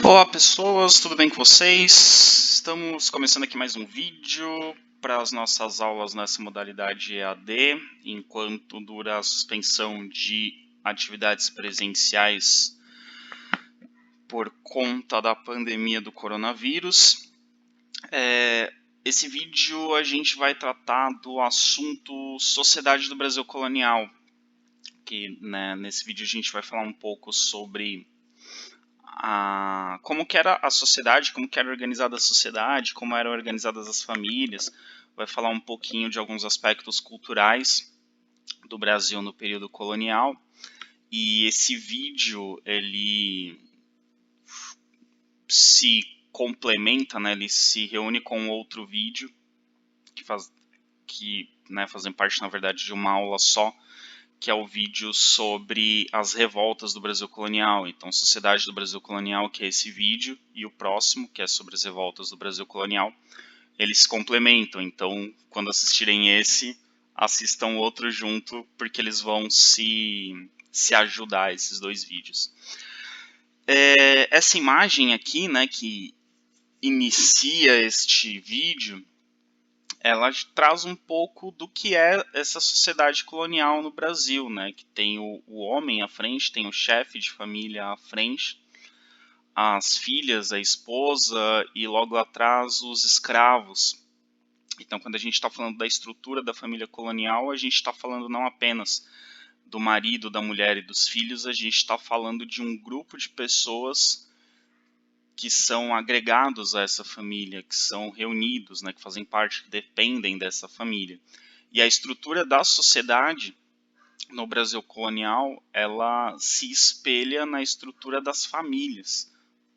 Olá pessoas, tudo bem com vocês? Estamos começando aqui mais um vídeo para as nossas aulas nessa modalidade EAD, enquanto dura a suspensão de atividades presenciais por conta da pandemia do coronavírus. Esse vídeo a gente vai tratar do assunto Sociedade do Brasil Colonial, que nesse vídeo a gente vai falar um pouco sobre como que era a sociedade, como que era organizada a sociedade, como eram organizadas as famílias. Vai falar um pouquinho de alguns aspectos culturais do Brasil no período colonial. E esse vídeo, ele se complementa, né, ele se reúne com outro vídeo que fazem parte, na verdade, de uma aula só, que é o vídeo sobre as revoltas do Brasil colonial. Então, Sociedade do Brasil Colonial, que é esse vídeo, e o próximo, que é sobre as revoltas do Brasil colonial, eles se complementam. Então, quando assistirem esse, assistam outro junto, porque eles vão se ajudar, esses dois vídeos. Essa imagem aqui, né, que inicia este vídeo, ela traz um pouco do que é essa sociedade colonial no Brasil, né? Que tem o homem à frente, tem o chefe de família à frente, as filhas, a esposa e logo atrás os escravos. Então, quando a gente está falando da estrutura da família colonial, a gente está falando não apenas do marido, da mulher e dos filhos, a gente está falando de um grupo de pessoas que são agregados a essa família, que são reunidos, né, que fazem parte, que dependem dessa família. E a estrutura da sociedade no Brasil colonial, ela se espelha na estrutura das famílias,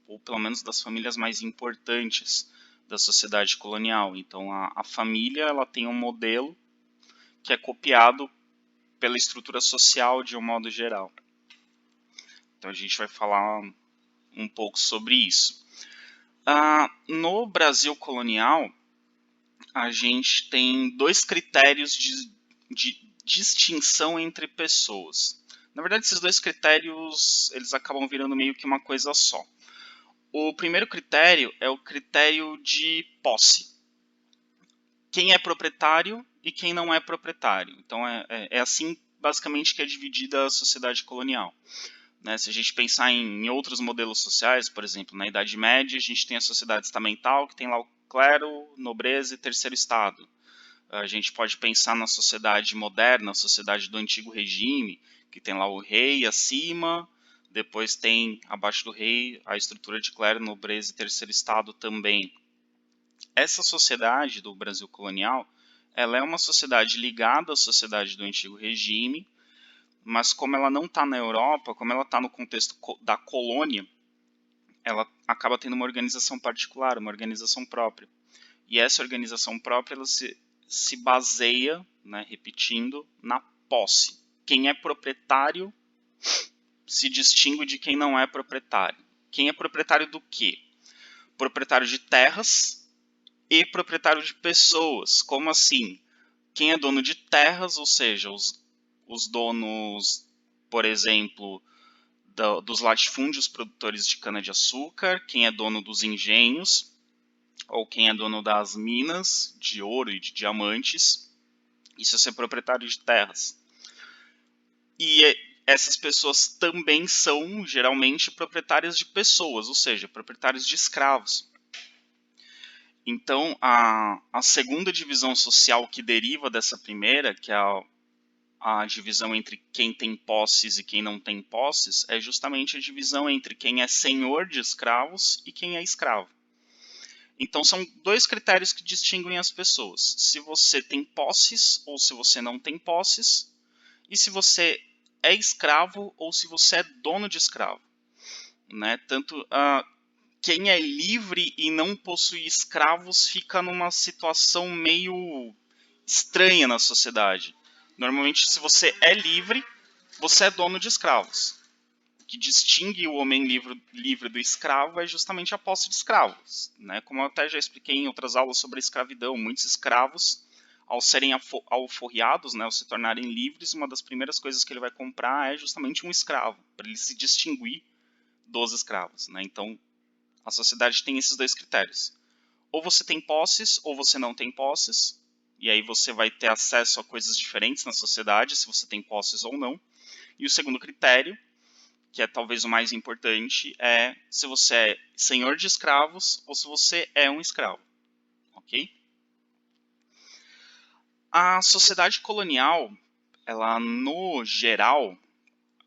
ou pelo menos das famílias mais importantes da sociedade colonial. Então, a família, ela tem um modelo que é copiado pela estrutura social de um modo geral. Então, a gente vai falar um pouco sobre isso. No Brasil colonial, a gente tem dois critérios de distinção entre pessoas. Na verdade, esses dois critérios, eles acabam virando meio que uma coisa só. O primeiro critério é o critério de posse. Quem é proprietário e quem não é proprietário. Então, é assim, basicamente, que é dividida a sociedade colonial. Né, se a gente pensar em outros modelos sociais, por exemplo, na Idade Média, a gente tem a sociedade estamental, que tem lá o clero, nobreza e terceiro estado. A gente pode pensar na sociedade moderna, a sociedade do antigo regime, que tem lá o rei acima, depois tem abaixo do rei a estrutura de clero, nobreza e terceiro estado também. Essa sociedade do Brasil colonial, ela é uma sociedade ligada à sociedade do antigo regime, mas como ela não está na Europa, como ela está no contexto da colônia, ela acaba tendo uma organização particular, uma organização própria. E essa organização própria ela se baseia, né, repetindo, na posse. Quem é proprietário se distingue de quem não é proprietário. Quem é proprietário do quê? Proprietário de terras e proprietário de pessoas. Como assim? Quem é dono de terras, ou seja, os donos, por exemplo, dos latifúndios produtores de cana-de-açúcar, quem é dono dos engenhos, ou quem é dono das minas de ouro e de diamantes, isso é ser proprietário de terras. E essas pessoas também são, geralmente, proprietárias de pessoas, ou seja, proprietários de escravos. Então, a segunda divisão social que deriva dessa primeira, que é a divisão entre quem tem posses e quem não tem posses, é justamente a divisão entre quem é senhor de escravos e quem é escravo. Então são dois critérios que distinguem as pessoas. Se você tem posses ou se você não tem posses, e se você é escravo ou se você é dono de escravo. Né? Tanto quem é livre e não possui escravos fica numa situação meio estranha na sociedade. Normalmente, se você é livre, você é dono de escravos. O que distingue o homem livre do escravo é justamente a posse de escravos. Né? Como eu até já expliquei em outras aulas sobre a escravidão, muitos escravos, ao serem alforriados, né, ao se tornarem livres, uma das primeiras coisas que ele vai comprar é justamente um escravo, para ele se distinguir dos escravos. Né? Então, A sociedade tem esses dois critérios. Ou você tem posses, ou você não tem posses. E aí você vai ter acesso a coisas diferentes na sociedade, se você tem posses ou não. E o segundo critério, que é talvez o mais importante, é se você é senhor de escravos ou se você é um escravo. Ok? A sociedade colonial, ela no geral,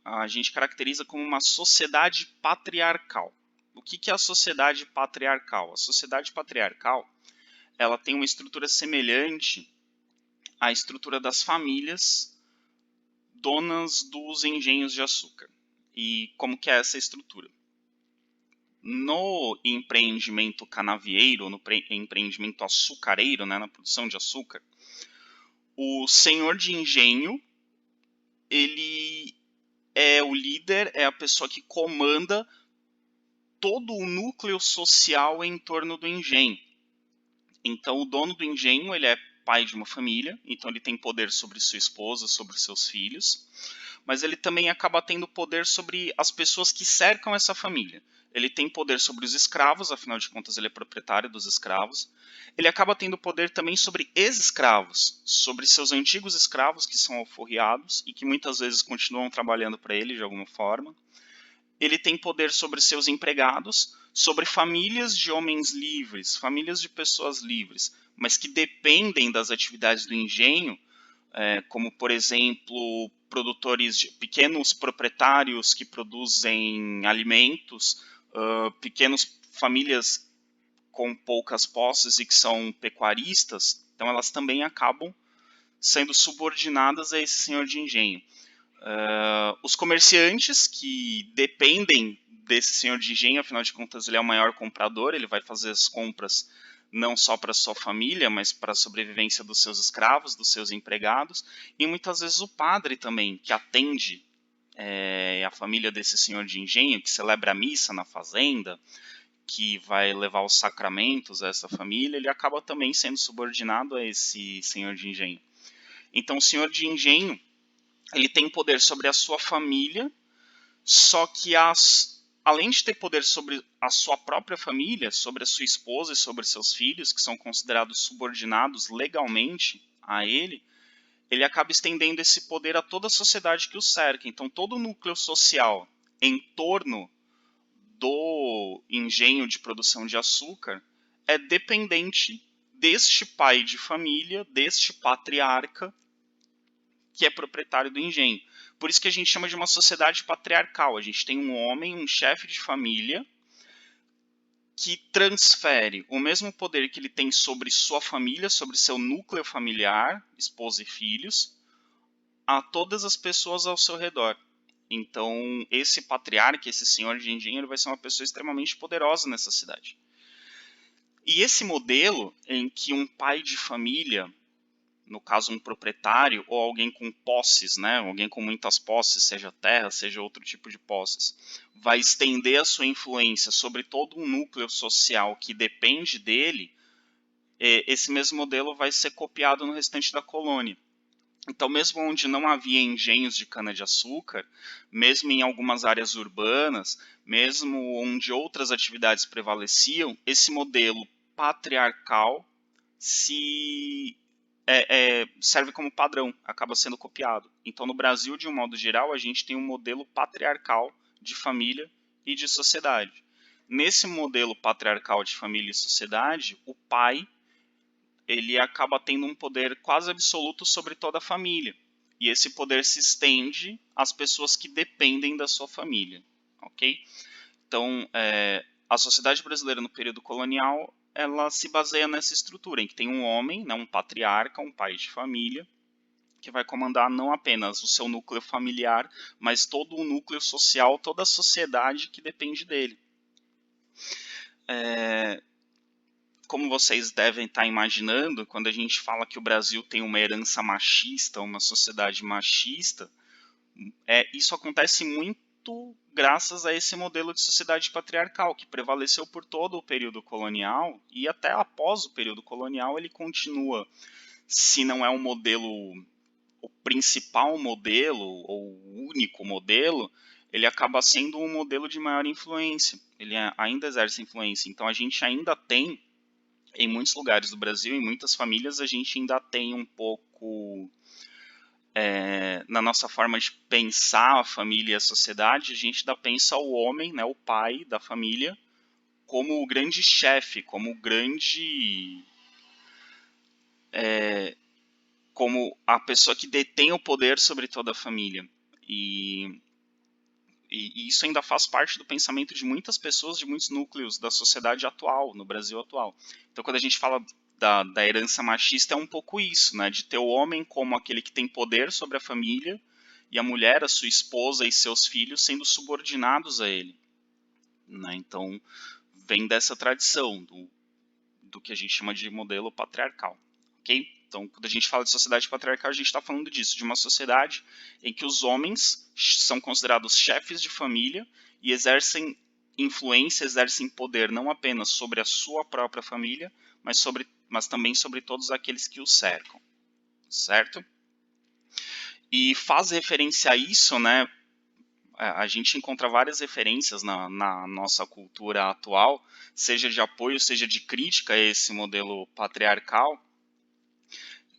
a gente caracteriza como uma sociedade patriarcal. O que é a sociedade patriarcal? A sociedade patriarcal, ela tem uma estrutura semelhante à estrutura das famílias donas dos engenhos de açúcar. E como que é essa estrutura? No empreendimento canavieiro, no empreendimento açucareiro, né, na produção de açúcar, o senhor de engenho, ele é o líder, é a pessoa que comanda todo o núcleo social em torno do engenho. Então, o dono do engenho, ele é pai de uma família, então ele tem poder sobre sua esposa, sobre seus filhos, mas ele também acaba tendo poder sobre as pessoas que cercam essa família. Ele tem poder sobre os escravos, afinal de contas ele é proprietário dos escravos. Ele acaba tendo poder também sobre ex-escravos, sobre seus antigos escravos que são alforriados e que muitas vezes continuam trabalhando para ele de alguma forma. Ele tem poder sobre seus empregados, sobre famílias de homens livres, famílias de pessoas livres, mas que dependem das atividades do engenho, como, por exemplo, pequenos proprietários que produzem alimentos, pequenas famílias com poucas posses e que são pecuaristas, então elas também acabam sendo subordinadas a esse senhor de engenho. Os comerciantes que dependem desse senhor de engenho, afinal de contas ele é o maior comprador, ele vai fazer as compras não só para sua família, mas para a sobrevivência dos seus escravos, dos seus empregados, e muitas vezes o padre também, que atende a família desse senhor de engenho, que celebra a missa na fazenda, que vai levar os sacramentos a essa família, ele acaba também sendo subordinado a esse senhor de engenho. Então o senhor de engenho, ele tem poder sobre a sua família, só que além de ter poder sobre a sua própria família, sobre a sua esposa e sobre seus filhos, que são considerados subordinados legalmente a ele, ele acaba estendendo esse poder a toda a sociedade que o cerca. Então, todo o núcleo social em torno do engenho de produção de açúcar é dependente deste pai de família, deste patriarca, que é proprietário do engenho. Por isso que a gente chama de uma sociedade patriarcal. A gente tem um homem, um chefe de família, que transfere o mesmo poder que ele tem sobre sua família, sobre seu núcleo familiar, esposa e filhos, a todas as pessoas ao seu redor. Então, esse patriarca, esse senhor de engenho, vai ser uma pessoa extremamente poderosa nessa cidade. E esse modelo em que um pai de família, no caso um proprietário ou alguém com posses, né, alguém com muitas posses, seja terra, seja outro tipo de posses, vai estender a sua influência sobre todo um núcleo social que depende dele, esse mesmo modelo vai ser copiado no restante da colônia. Então, mesmo onde não havia engenhos de cana-de-açúcar, mesmo em algumas áreas urbanas, mesmo onde outras atividades prevaleciam, esse modelo patriarcal se serve como padrão, acaba sendo copiado. Então, no Brasil, de um modo geral, a gente tem um modelo patriarcal de família e de sociedade. Nesse modelo patriarcal de família e sociedade, o pai ele acaba tendo um poder quase absoluto sobre toda a família. E esse poder se estende às pessoas que dependem da sua família. Ok? Então, a sociedade brasileira no período colonial ela se baseia nessa estrutura, em que tem um homem, né, um patriarca, um pai de família, que vai comandar não apenas o seu núcleo familiar, mas todo o núcleo social, toda a sociedade que depende dele. Como vocês devem estar imaginando, quando a gente fala que o Brasil tem uma herança machista, uma sociedade machista, isso acontece muito graças a esse modelo de sociedade patriarcal, que prevaleceu por todo o período colonial, e até após o período colonial ele continua, se não é um modelo, o principal modelo, ou o único modelo, ele acaba sendo um modelo de maior influência. Ele ainda exerce influência. Então a gente ainda tem, em muitos lugares do Brasil, em muitas famílias, a gente ainda tem um pouco, na nossa forma de pensar a família e a sociedade, a gente ainda pensa o homem, né, o pai da família, como o grande chefe, como o grande, como a pessoa que detém o poder sobre toda a família. E isso ainda faz parte do pensamento de muitas pessoas, de muitos núcleos da sociedade atual, no Brasil atual. Então, quando a gente fala da herança machista, é um pouco isso, né? De ter o homem como aquele que tem poder sobre a família e a mulher, a sua esposa e seus filhos sendo subordinados a ele, né? Então, vem dessa tradição do que a gente chama de modelo patriarcal, ok? Então, quando a gente fala de sociedade patriarcal, a gente está falando disso, de uma sociedade em que os homens são considerados chefes de família e exercem influência, exercem poder não apenas sobre a sua própria família, mas também sobre todos aqueles que o cercam, certo? E faz referência a isso, né? A gente encontra várias referências na nossa cultura atual, seja de apoio, seja de crítica a esse modelo patriarcal,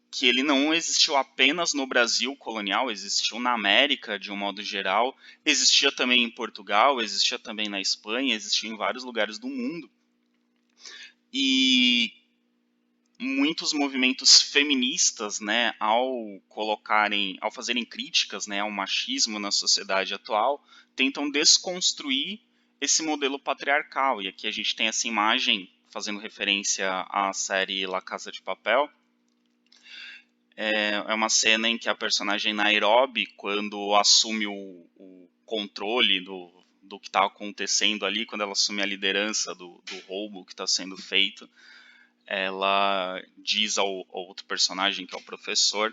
que ele não existiu apenas no Brasil colonial, existiu na América de um modo geral, existia também em Portugal, existia também na Espanha, existia em vários lugares do mundo. E muitos movimentos feministas, né, ao fazerem críticas, né, ao machismo na sociedade atual, tentam desconstruir esse modelo patriarcal. E aqui a gente tem essa imagem fazendo referência à série La Casa de Papel. É uma cena em que a personagem Nairobi, quando assume o controle do que está acontecendo ali, quando ela assume a liderança do roubo que está sendo feito, ela diz ao outro personagem, que é o professor,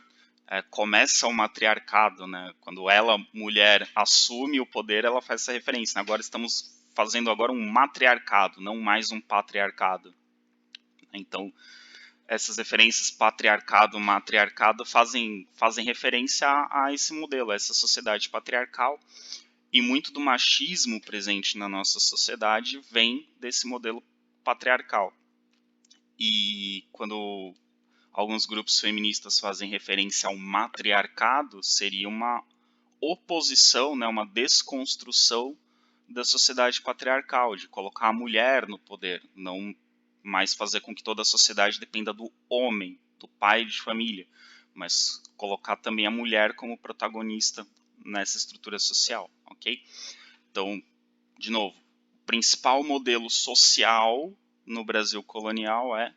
começa o matriarcado, né? Quando ela, mulher, assume o poder, ela faz essa referência. Agora estamos fazendo agora um matriarcado, não mais um patriarcado. Então, essas referências patriarcado, matriarcado fazem referência a esse modelo, a essa sociedade patriarcal, e muito do machismo presente na nossa sociedade vem desse modelo patriarcal. E quando alguns grupos feministas fazem referência ao matriarcado, seria uma oposição, né, uma desconstrução da sociedade patriarcal, de colocar a mulher no poder, não mais fazer com que toda a sociedade dependa do homem, do pai de família, mas colocar também a mulher como protagonista nessa estrutura social, ok? Então, de novo, o principal modelo social no Brasil colonial é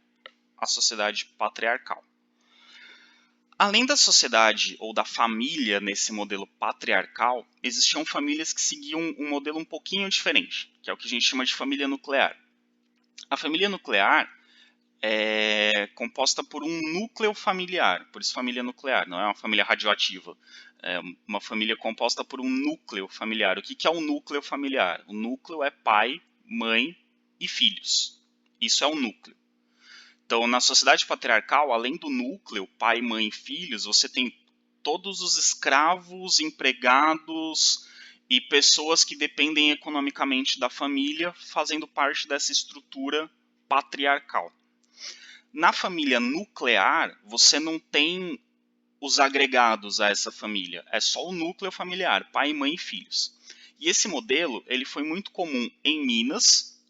a sociedade patriarcal. Além da sociedade ou da família nesse modelo patriarcal, existiam famílias que seguiam um modelo um pouquinho diferente, que é o que a gente chama de família nuclear. A família nuclear é composta por um núcleo familiar, por isso família nuclear, não é uma família radioativa. É uma família composta por um núcleo familiar. O que é um núcleo familiar? O núcleo é pai, mãe e filhos. Isso é o núcleo. Então, na sociedade patriarcal, além do núcleo, pai, mãe e filhos, você tem todos os escravos, empregados e pessoas que dependem economicamente da família, fazendo parte dessa estrutura patriarcal. Na família nuclear, você não tem os agregados a essa família, é só o núcleo familiar, pai, mãe e filhos. E esse modelo ele foi muito comum em Minas,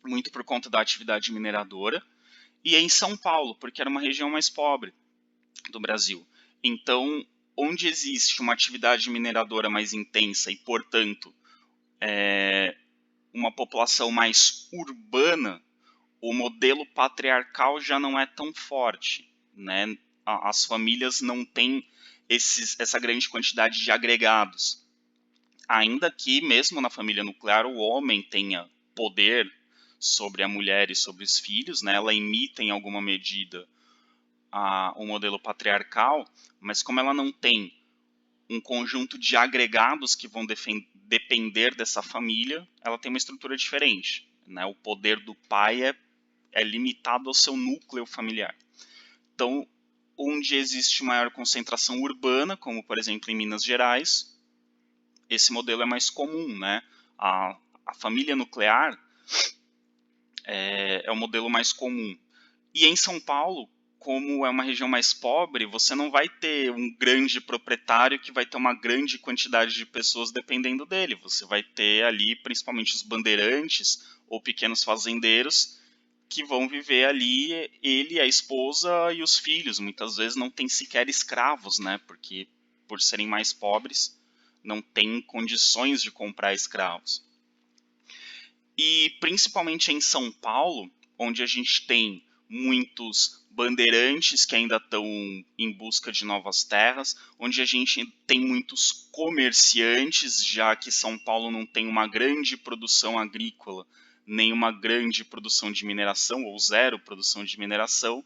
muito por conta da atividade mineradora, e em São Paulo, porque era uma região mais pobre do Brasil. Então, onde existe uma atividade mineradora mais intensa e, portanto, uma população mais urbana, o modelo patriarcal já não é tão forte, né? As famílias não têm essa grande quantidade de agregados. Ainda que, mesmo na família nuclear, o homem tenha poder sobre a mulher e sobre os filhos, né? Ela imita em alguma medida o modelo patriarcal, mas como ela não tem um conjunto de agregados que vão depender dessa família, ela tem uma estrutura diferente, né? O poder do pai é limitado ao seu núcleo familiar. Então, onde existe maior concentração urbana, como por exemplo em Minas Gerais, esse modelo é mais comum, né? A família nuclear é o modelo mais comum. E em São Paulo, como é uma região mais pobre, você não vai ter um grande proprietário que vai ter uma grande quantidade de pessoas dependendo dele. Você vai ter ali principalmente os bandeirantes ou pequenos fazendeiros que vão viver ali, ele, a esposa e os filhos. Muitas vezes não tem sequer escravos, né? Porque por serem mais pobres, não têm condições de comprar escravos. E principalmente em São Paulo, onde a gente tem muitos bandeirantes que ainda estão em busca de novas terras, onde a gente tem muitos comerciantes, já que São Paulo não tem uma grande produção agrícola, nem uma grande produção de mineração, ou zero produção de mineração,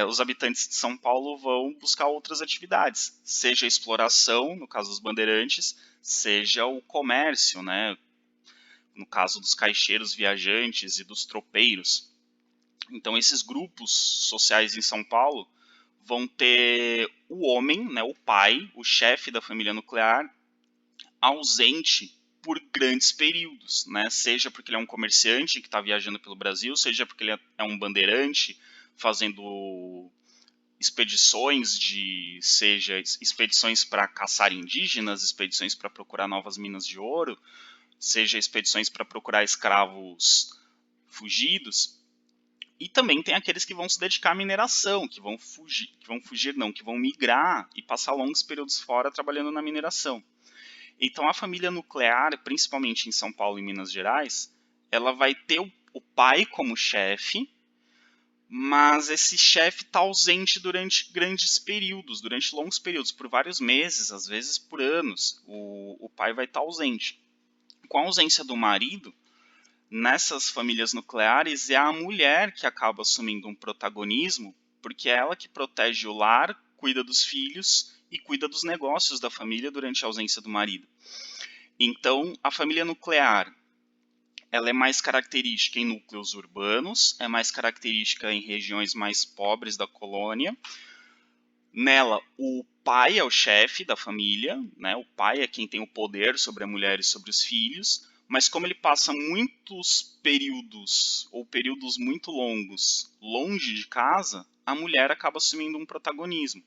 os habitantes de São Paulo vão buscar outras atividades, seja a exploração, no caso dos bandeirantes, seja o comércio, né? No caso dos caixeiros viajantes e dos tropeiros. Então, esses grupos sociais em São Paulo vão ter o homem, né, o pai, o chefe da família nuclear, ausente por grandes períodos, né? Seja porque ele é um comerciante que está viajando pelo Brasil, seja porque ele é um bandeirante fazendo expedições seja expedições para caçar indígenas, expedições para procurar novas minas de ouro, seja expedições para procurar escravos fugidos. E também tem aqueles que vão se dedicar à mineração, que vão migrar e passar longos períodos fora trabalhando na mineração. Então a família nuclear, principalmente em São Paulo e Minas Gerais, ela vai ter o pai como chefe, mas esse chefe está ausente durante grandes períodos, durante longos períodos, por vários meses, às vezes por anos. O pai vai estar ausente. Com a ausência do marido, nessas famílias nucleares é a mulher que acaba assumindo um protagonismo, porque é ela que protege o lar, cuida dos filhos e cuida dos negócios da família durante a ausência do marido. Então, a família nuclear, ela é mais característica em núcleos urbanos, é mais característica em regiões mais pobres da colônia. Nela, o pai é o chefe da família, né? O pai é quem tem o poder sobre a mulher e sobre os filhos, mas como ele passa muitos períodos, ou períodos muito longos, longe de casa, a mulher acaba assumindo um protagonismo.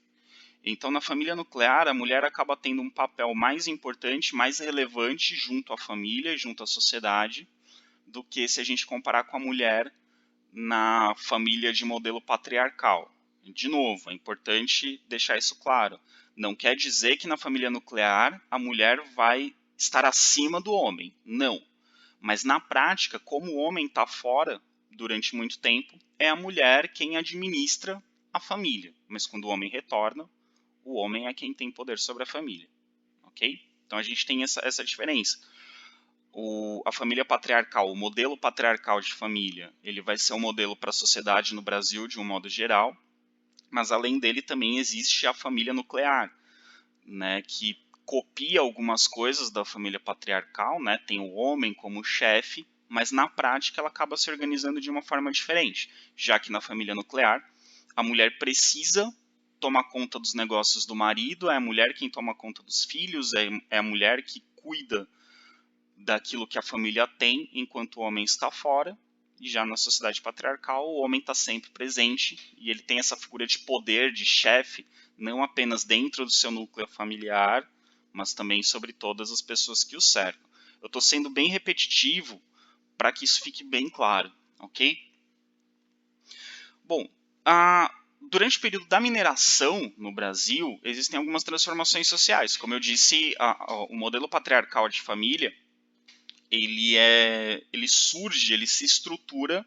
Então, na família nuclear, a mulher acaba tendo um papel mais importante, mais relevante junto à família, junto à sociedade, do que se a gente comparar com a mulher na família de modelo patriarcal. De novo, é importante deixar isso claro. Não quer dizer que na família nuclear a mulher vai estar acima do homem. Não. Mas na prática, como o homem está fora durante muito tempo, é a mulher quem administra a família. Mas quando o homem retorna, o homem é quem tem poder sobre a família. Ok? Então a gente tem essa diferença. A família patriarcal, o modelo patriarcal de família, ele vai ser um modelo para a sociedade no Brasil de um modo geral, mas além dele também existe a família nuclear, né, que copia algumas coisas da família patriarcal, né, tem o homem como chefe, mas na prática ela acaba se organizando de uma forma diferente, já que na família nuclear a mulher precisa tomar conta dos negócios do marido, é a mulher quem toma conta dos filhos, é a mulher que cuida daquilo que a família tem enquanto o homem está fora. E já na sociedade patriarcal, o homem está sempre presente e ele tem essa figura de poder, de chefe, não apenas dentro do seu núcleo familiar, mas também sobre todas as pessoas que o cercam. Eu estou sendo bem repetitivo para que isso fique bem claro, ok? Bom, durante o período da mineração no Brasil, existem algumas transformações sociais. Como eu disse, o modelo patriarcal de família ele surge, ele se estrutura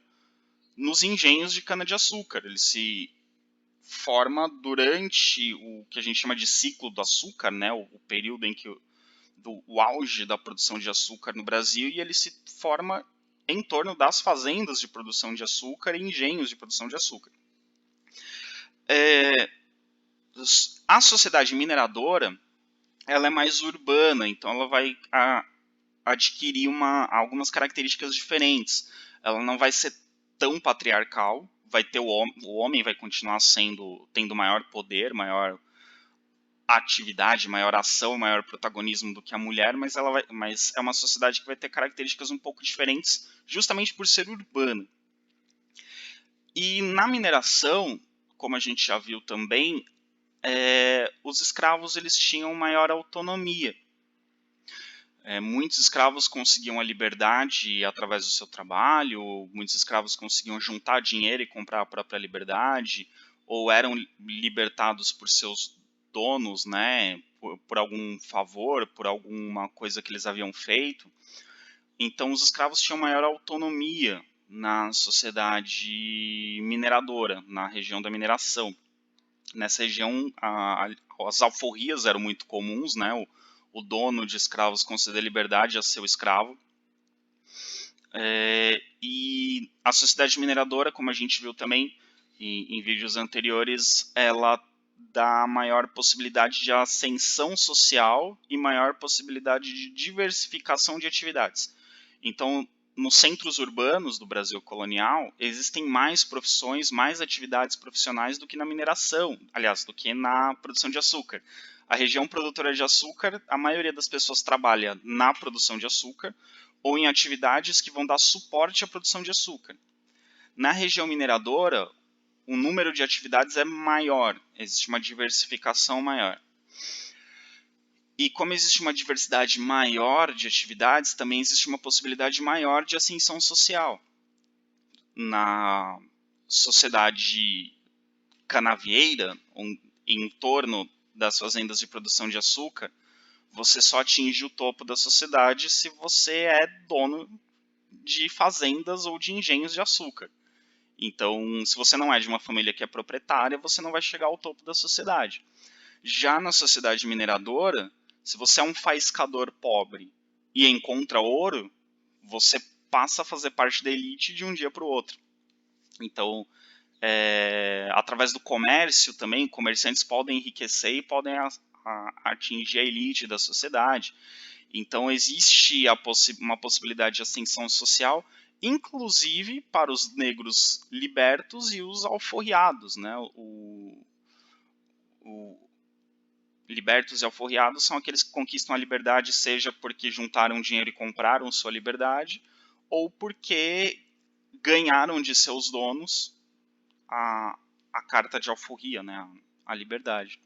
nos engenhos de cana-de-açúcar. Ele se forma durante o que a gente chama de ciclo do açúcar, né? O período em que o auge da produção de açúcar no Brasil, e ele se forma em torno das fazendas de produção de açúcar e engenhos de produção de açúcar. A sociedade mineradora, ela é mais urbana, então ela vai adquirir algumas características diferentes. Ela não vai ser tão patriarcal, vai ter o homem vai continuar tendo maior poder, maior atividade, maior ação, maior protagonismo do que a mulher, mas é uma sociedade que vai ter características um pouco diferentes, justamente por ser urbana. E na mineração, como a gente já viu também, os escravos eles tinham maior autonomia. Muitos escravos conseguiam a liberdade através do seu trabalho, muitos escravos conseguiam juntar dinheiro e comprar a própria liberdade, ou eram libertados por seus donos, né, por algum favor, por alguma coisa que eles haviam feito. Então os escravos tinham maior autonomia na sociedade mineradora, na região da mineração. Nessa região, as alforrias eram muito comuns, né, o dono de escravos conceder liberdade a seu escravo. E a sociedade mineradora, como a gente viu também em vídeos anteriores, ela dá maior possibilidade de ascensão social e maior possibilidade de diversificação de atividades. Então, nos centros urbanos do Brasil colonial, existem mais profissões, mais atividades profissionais do que na mineração, aliás, do que na produção de açúcar. A região produtora de açúcar, a maioria das pessoas trabalha na produção de açúcar ou em atividades que vão dar suporte à produção de açúcar. Na região mineradora, o número de atividades é maior, existe uma diversificação maior. E como existe uma diversidade maior de atividades, também existe uma possibilidade maior de ascensão social. Na sociedade canavieira, em torno das fazendas de produção de açúcar, você só atinge o topo da sociedade se você é dono de fazendas ou de engenhos de açúcar. Então, se você não é de uma família que é proprietária, você não vai chegar ao topo da sociedade. Já na sociedade mineradora, se você é um faiscador pobre e encontra ouro, você passa a fazer parte da elite de um dia para o outro. Então, através do comércio também, comerciantes podem enriquecer e podem atingir a elite da sociedade. Então, existe uma possibilidade de ascensão social, inclusive para os negros libertos e os alforriados, né? Libertos e alforriados são aqueles que conquistam a liberdade, seja porque juntaram dinheiro e compraram sua liberdade, ou porque ganharam de seus donos a carta de alforria, né, a liberdade.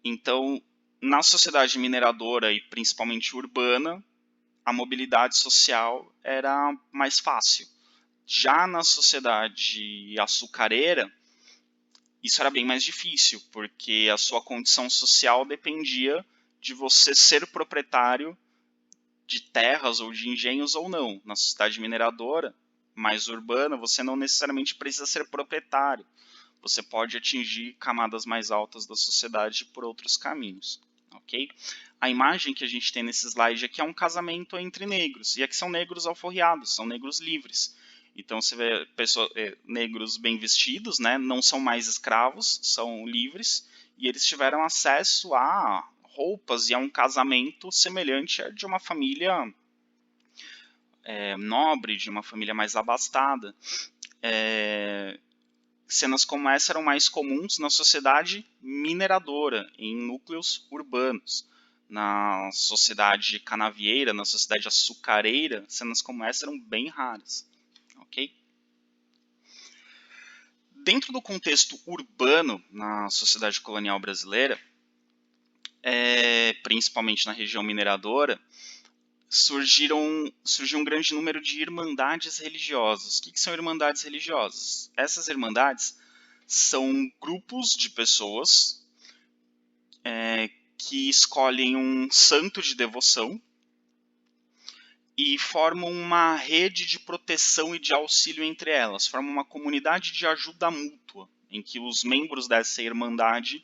Então, na sociedade mineradora e principalmente urbana, a mobilidade social era mais fácil. Já na sociedade açucareira, isso era bem mais difícil, porque a sua condição social dependia de você ser proprietário de terras ou de engenhos ou não. Na sociedade mineradora, mais urbana, você não necessariamente precisa ser proprietário. Você pode atingir camadas mais altas da sociedade por outros caminhos, ok? A imagem que a gente tem nesse slide aqui é um casamento entre negros, e aqui são negros alforriados, são negros livres. Então você vê negros bem vestidos, né? Não são mais escravos, são livres, e eles tiveram acesso a roupas e a um casamento semelhante a de uma família nobre, de uma família mais abastada. Cenas como essa eram mais comuns na sociedade mineradora, em núcleos urbanos. Na sociedade canavieira, na sociedade açucareira, cenas como essa eram bem raras. Okay? Dentro do contexto urbano, na sociedade colonial brasileira, principalmente na região mineradora, surgiu um grande número de irmandades religiosas. O que são irmandades religiosas? Essas irmandades são grupos de pessoas que escolhem um santo de devoção e formam uma rede de proteção e de auxílio entre elas. Formam uma comunidade de ajuda mútua, em que os membros dessa irmandade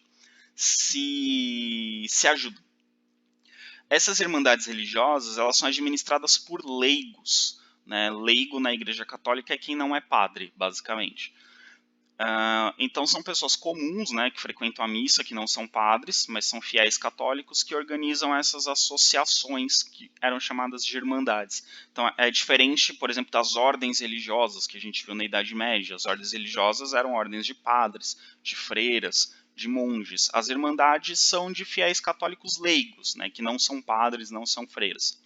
se ajudam. Essas irmandades religiosas, elas são administradas por leigos, né? Leigo na Igreja Católica é quem não é padre, basicamente. Então são pessoas comuns, né, que frequentam a missa, que não são padres, mas são fiéis católicos, que organizam essas associações que eram chamadas de irmandades. Então é diferente, por exemplo, das ordens religiosas que a gente viu na Idade Média. As ordens religiosas eram ordens de padres, de freiras, de monges. As irmandades são de fiéis católicos leigos, né, que não são padres, não são freiras.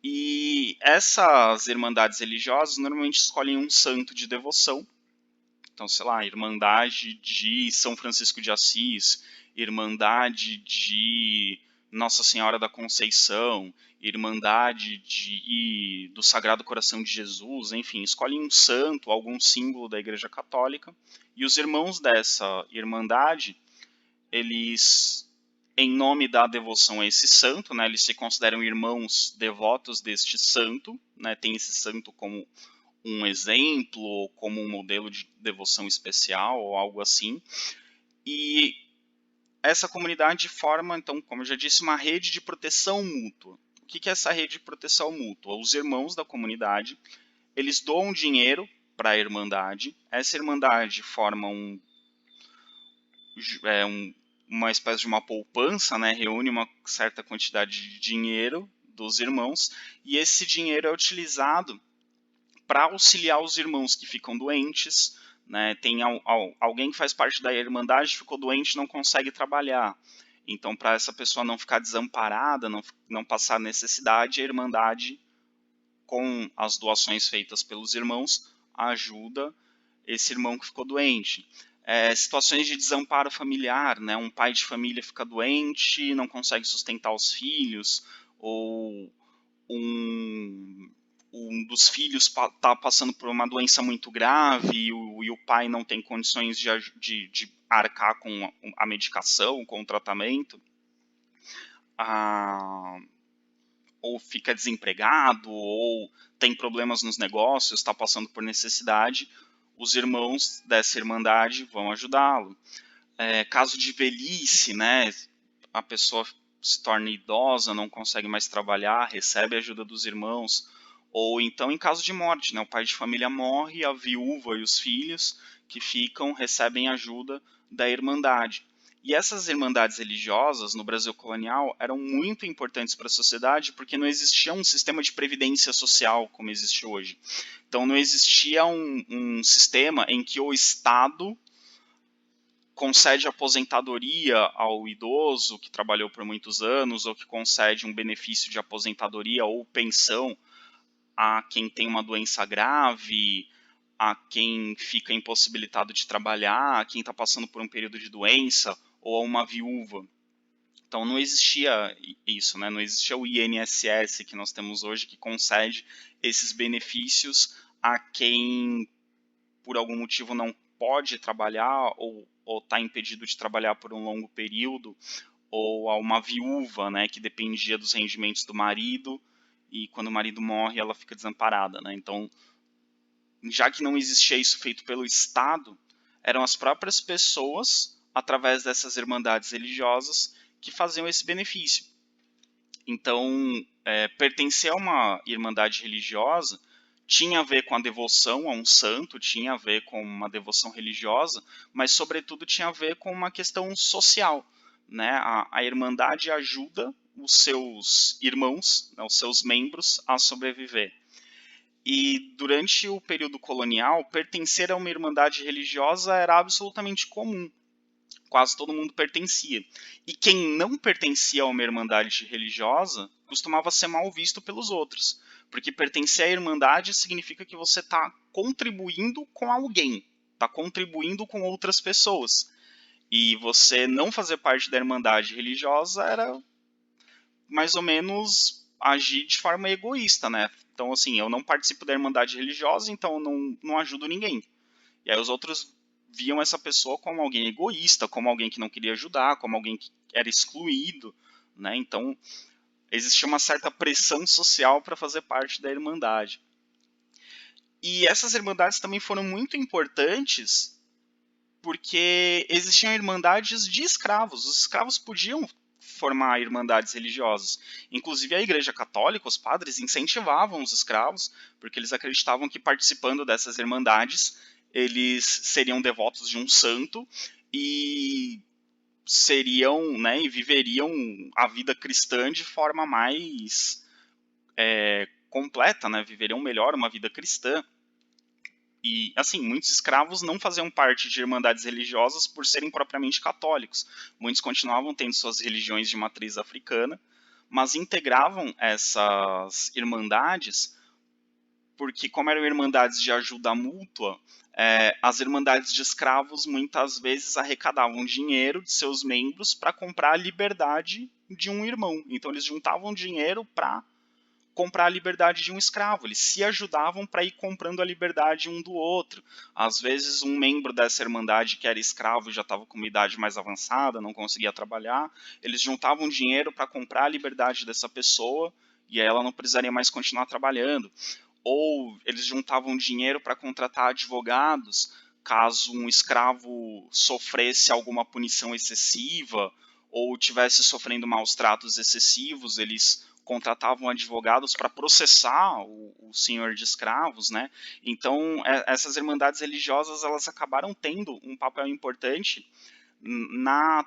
E essas irmandades religiosas normalmente escolhem um santo de devoção. Então, sei lá, Irmandade de São Francisco de Assis, Irmandade de Nossa Senhora da Conceição, Irmandade do Sagrado Coração de Jesus, enfim, escolhem um santo, algum símbolo da Igreja Católica, e os irmãos dessa irmandade, eles, em nome da devoção a esse santo, né, eles se consideram irmãos devotos deste santo, né, tem esse santo como um exemplo, ou como um modelo de devoção especial, ou algo assim, e essa comunidade forma, então, como eu já disse, uma rede de proteção mútua. O que é essa rede de proteção mútua? Os irmãos da comunidade, eles doam dinheiro para a irmandade, essa irmandade forma uma espécie de uma poupança, né? Reúne uma certa quantidade de dinheiro dos irmãos, e esse dinheiro é utilizado para auxiliar os irmãos que ficam doentes, né? Tem alguém que faz parte da irmandade, ficou doente, não consegue trabalhar. Então, para essa pessoa não ficar desamparada, não passar necessidade, a irmandade, com as doações feitas pelos irmãos, ajuda esse irmão que ficou doente. Situações de desamparo familiar, né? Um pai de família fica doente, não consegue sustentar os filhos, ou um dos filhos está passando por uma doença muito grave e o pai não tem condições de arcar com a medicação, com o tratamento, ou fica desempregado, ou tem problemas nos negócios, está passando por necessidade, os irmãos dessa irmandade vão ajudá-lo. Caso de velhice, né, a pessoa se torna idosa, não consegue mais trabalhar, recebe a ajuda dos irmãos. Ou então em caso de morte, né, o pai de família morre, a viúva e os filhos que ficam recebem ajuda da irmandade. E essas irmandades religiosas no Brasil colonial eram muito importantes para a sociedade porque não existia um sistema de previdência social como existe hoje. Então não existia um sistema em que o Estado concede aposentadoria ao idoso que trabalhou por muitos anos, ou que concede um benefício de aposentadoria ou pensão a quem tem uma doença grave, a quem fica impossibilitado de trabalhar, a quem está passando por um período de doença, ou a uma viúva. Então não existia isso, né? Não existia o INSS que nós temos hoje, que concede esses benefícios a quem, por algum motivo, não pode trabalhar ou está impedido de trabalhar por um longo período, ou a uma viúva, né, que dependia dos rendimentos do marido, e quando o marido morre ela fica desamparada, né? Então, já que não existia isso feito pelo Estado, eram as próprias pessoas, através dessas irmandades religiosas, que faziam esse benefício. Então, pertencer a uma irmandade religiosa tinha a ver com a devoção a um santo, tinha a ver com uma devoção religiosa, mas, sobretudo, tinha a ver com uma questão social, né? A irmandade ajuda os seus irmãos, né, os seus membros, a sobreviver. E durante o período colonial, pertencer a uma irmandade religiosa era absolutamente comum. Quase todo mundo pertencia. E quem não pertencia a uma irmandade religiosa costumava ser mal visto pelos outros. Porque pertencer à irmandade significa que você está contribuindo com alguém, está contribuindo com outras pessoas. E você não fazer parte da irmandade religiosa era mais ou menos agir de forma egoísta, né? Então, assim, eu não participo da irmandade religiosa, então eu não ajudo ninguém. E aí os outros viam essa pessoa como alguém egoísta, como alguém que não queria ajudar, como alguém que era excluído, né? Então, existia uma certa pressão social para fazer parte da irmandade. E essas irmandades também foram muito importantes porque existiam irmandades de escravos. Os escravos podiam formar irmandades religiosas. Inclusive a Igreja Católica, os padres incentivavam os escravos, porque eles acreditavam que participando dessas irmandades, eles seriam devotos de um santo e seriam, né, e viveriam a vida cristã de forma mais completa, né, viveriam melhor uma vida cristã. E, assim, muitos escravos não faziam parte de irmandades religiosas por serem propriamente católicos. Muitos continuavam tendo suas religiões de matriz africana, mas integravam essas irmandades porque, como eram irmandades de ajuda mútua, as irmandades de escravos muitas vezes arrecadavam dinheiro de seus membros para comprar a liberdade de um irmão. Então, eles juntavam dinheiro para comprar a liberdade de um escravo. Eles se ajudavam para ir comprando a liberdade um do outro. Às vezes, um membro dessa irmandade que era escravo e já estava com uma idade mais avançada, não conseguia trabalhar, eles juntavam dinheiro para comprar a liberdade dessa pessoa e aí ela não precisaria mais continuar trabalhando. Ou eles juntavam dinheiro para contratar advogados caso um escravo sofresse alguma punição excessiva ou tivesse sofrendo maus tratos excessivos, eles contratavam advogados para processar o senhor de escravos, né? Então, essas irmandades religiosas, elas acabaram tendo um papel importante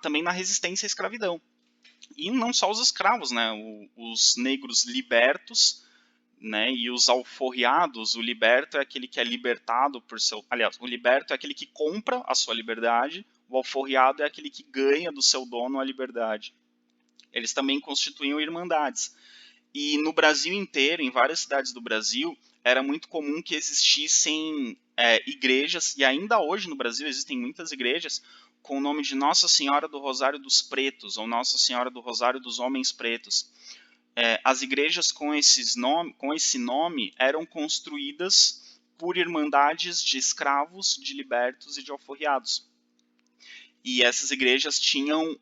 também na resistência à escravidão. E não só os escravos, né? Os negros libertos, né, e os alforriados, o liberto é aquele que é libertado por seu... Aliás, o liberto é aquele que compra a sua liberdade, o alforriado é aquele que ganha do seu dono a liberdade. Eles também constituíam irmandades. E no Brasil inteiro, em várias cidades do Brasil, era muito comum que existissem igrejas, e ainda hoje no Brasil existem muitas igrejas, com o nome de Nossa Senhora do Rosário dos Pretos, ou Nossa Senhora do Rosário dos Homens Pretos. As igrejas com esse nome eram construídas por irmandades de escravos, de libertos e de alforriados. E essas igrejas tinham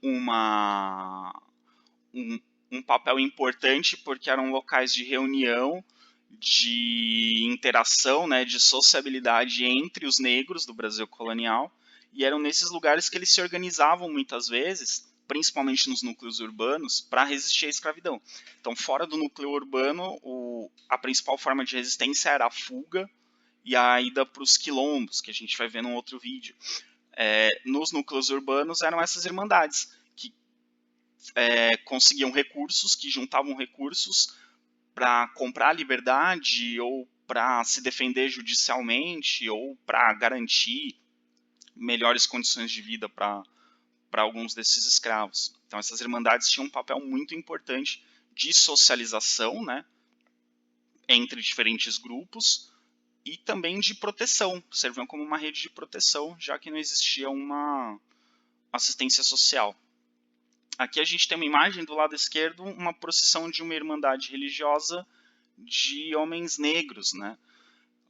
um papel importante porque eram locais de reunião, de interação, né, de sociabilidade entre os negros do Brasil colonial, e eram nesses lugares que eles se organizavam muitas vezes, principalmente nos núcleos urbanos, para resistir à escravidão. Então, fora do núcleo urbano, a principal forma de resistência era a fuga e a ida para os quilombos, que a gente vai ver num outro vídeo. Nos núcleos urbanos eram essas irmandades, que conseguiam recursos, que juntavam recursos para comprar a liberdade ou para se defender judicialmente ou para garantir melhores condições de vida para alguns desses escravos. Então essas irmandades tinham um papel muito importante de socialização, né, entre diferentes grupos e também de proteção, serviam como uma rede de proteção, já que não existia uma assistência social. Aqui a gente tem uma imagem do lado esquerdo, uma procissão de uma irmandade religiosa de homens negros, né?